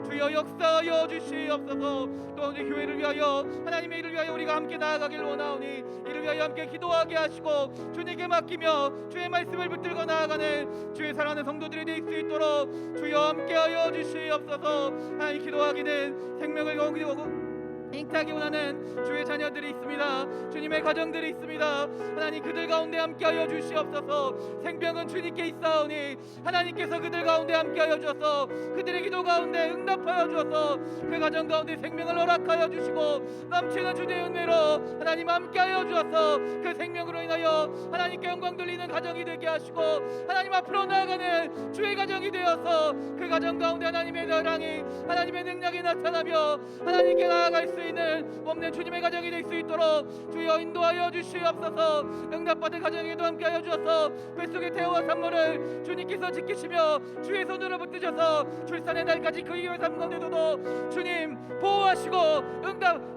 주여 역사하여 주시옵소서. 또 우리 교회를 위하여 하나님의 일을 위하여 우리가 함께 나아가길 원하오니 이를 위하여 함께 기도하게 하시고 주님께 맡기며 주의 말씀을 붙들고 나아가는 주의 사랑하는 성도들이 될 수 있도록 주여 함께하여 주시옵소서. 하나님 기도하기는 생명을 거두고 잉태하기 원하는 주의 자녀들이 있습니다. 주님의 가정들이 있습니다. 하나님 그들 가운데 함께하여 주시옵소서. 생명은 주님께 있사오니 하나님께서 그들 가운데 함께하여 주셔서 그들의 기도 가운데 응답하여 주셔서 그 가정 가운데 생명을 허락하여 주시고 넘치는 주의 은혜로 하나님 함께하여 주셔서 그 생명으로 인하여 하나님께 영광 돌리는 가정이 되게 하시고 하나님 앞으로 나아가는 주의 가정이 되어서 그 가정 가운데 하나님의 사랑이 하나님의 능력이 나타나며 하나님께 나아갈 수 있는 몸된 주님의 가정이 될 수 있도록 주여 인도하여 주시옵소서. 응답받은 가정에도 함께하여 주셔서 뱃속의 태아와 산모를 주님께서 지키시며 주의 손으로 붙드셔서 출산의 날까지 그 이후의 삶 가운데도 주님 보호하시고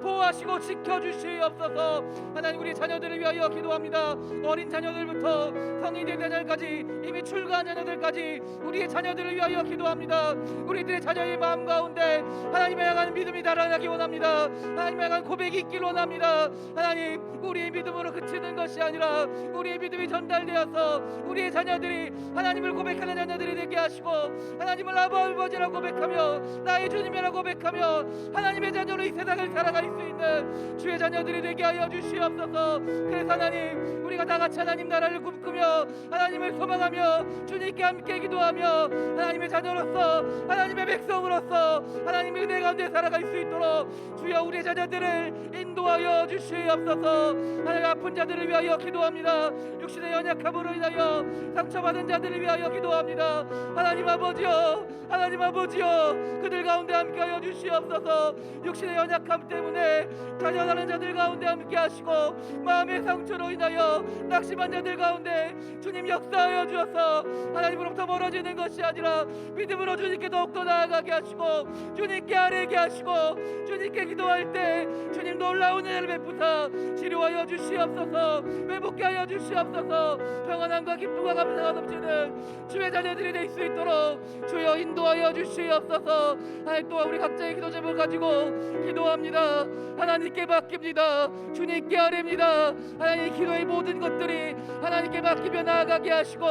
보호하시고 지켜주시옵소서. 하나님 우리 자녀들을 위하여 기도합니다. 어린 자녀들부터 성인이 된 자녀들까지 이미 출가한 자녀들까지 우리의 자녀들을 위하여 기도합니다. 우리들의 자녀의 마음 가운데 하나님을 향한 믿음이 달아나기 원합니다. 하나님을 향한 고백이 있길 원합니다. 하나님 우리의 믿음으로 그치는 것이 아니라 우리의 믿음이 전달되어서 우리의 자녀들이 하나님을 고백하는 자녀들이 되게 하시고 하나님을 아버지라고 고백하며 나의 주님이라고 고백하며 하나님의 자녀로 이 세상을 살아갈 수 있는 주의 자녀들이 되게 하여 주시옵소서. 그래서 하나님 우리가 다 같이 하나님 나라를 꿈꾸며 하나님을 소망하며 주님께 함께 기도하며 하나님의 자녀로서 하나님의 백성으로서 하나님의 은혜 가운데 살아갈 수 있도록 주여 하나님아 우리 자녀들을 인도하여 주시옵소서. 하나님 아픈 자들을 위하여 기도합니다. 육신의 연약함으로 인하여 상처받은 자들을 위하여 기도합니다. 하나님 아버지여, 하나님 아버지여, 그들 가운데 함께하여 주시옵소서. 육신의 연약함 때문에 자녀다른 자들 가운데 함께하시고 마음의 상처로 인하여 낙심한 자들 가운데 주님 역사하여 주셔서 하나님으로부터 멀어지는 것이 아니라 믿음으로 주님께 더욱더 나아가게 하시고 주님께 아뢰게 하시고 주님께 기도할 때 주님 놀라운 은혜를 베푸사 치료하여 주시옵소서. 회복케 하여 주시옵소서. 평안함과 기쁨과 감사가 넘치는 주의 자녀들이 될 수 있도록 주여 인도하여 주시옵소서. 하나님 또한 우리 각자의 기도 제목을 가지고 기도합니다. 하나님께 맡깁니다. 주님께 아뢰입니다. 하나님 기도의 모든 것들이 하나님께 맡기며 나아가게 하시고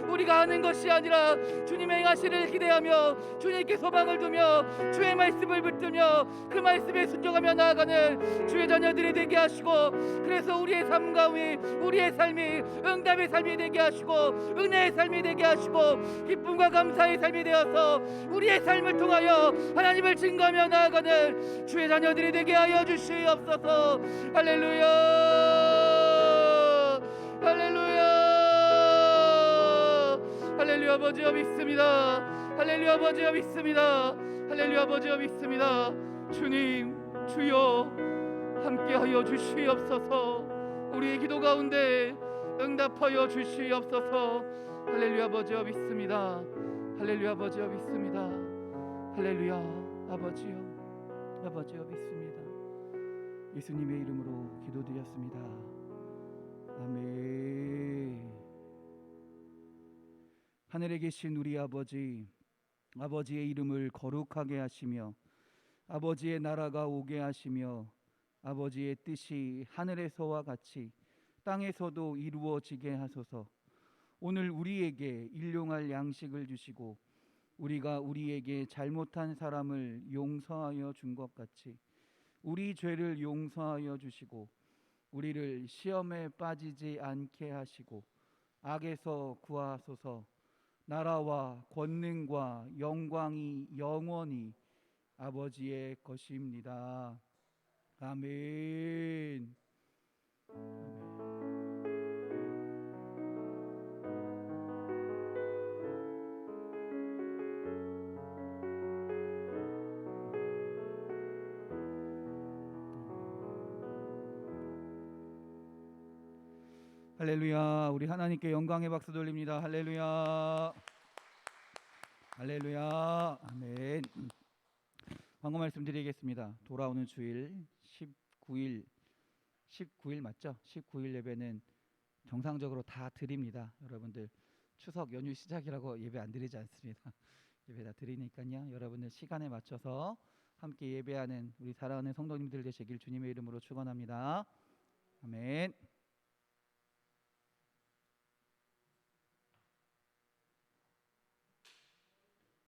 우리가 하는 것이 아니라 주님 행하시를 기대하며 주님께 소망을 두며 주의 말씀을 붙들며 그 말씀에 순종하며 나아가는 주의 자녀들이 되게 하시고 그래서 우리의 삶과 우리의 삶이 응답의 삶이 되게 하시고 은혜의 삶이 되게 하시고 기쁨과 감사의 삶이 되어서 우리의 삶을 통하여 하나님을 증거하며 나아가는 주의 자녀들이 되게 하여 주시옵소서. 할렐루야, 할렐루야, 할렐루야. 아버지여 믿습니다. 할렐루야 아버지여 믿습니다. 할렐루야 아버지여 믿습니다. 주님 주여 함께하여 주시옵소서. 우리의 기도 가운데 응답하여 주시옵소서. 할렐루야 아버지여 믿습니다. 할렐루야 아버지여 믿습니다. 할렐루야 아버지여, 아버지여 믿습니다. 예수님의 이름으로 기도드렸습니다. 아멘. 하늘에 계신 우리 아버지, 아버지의 이름을 거룩하게 하시며 아버지의 나라가 오게 하시며 아버지의 뜻이 하늘에서와 같이 땅에서도 이루어지게 하소서. 오늘 우리에게 일용할 양식을 주시고 우리가 우리에게 잘못한 사람을 용서하여 준 것 같이 우리 죄를 용서하여 주시고 우리를 시험에 빠지지 않게 하시고 악에서 구하소서. 나라와 권능과 영광이 영원히 아버지의 것입니다. 아멘. 할렐루야. 우리 하나님께 영광의 박수 돌립니다. 할렐루야, 할렐루야. 아멘. 광고 말씀드리겠습니다. 돌아오는 주일 19일 맞죠? 19일 예배는 정상적으로 다 드립니다. 여러분들 추석 연휴 시작이라고 예배 안 드리지 않습니다. 예배 다 드리니까요. 여러분들 시간에 맞춰서 함께 예배하는 우리 사랑하는 성도님들 되시길 주님의 이름으로 축원합니다. 아멘.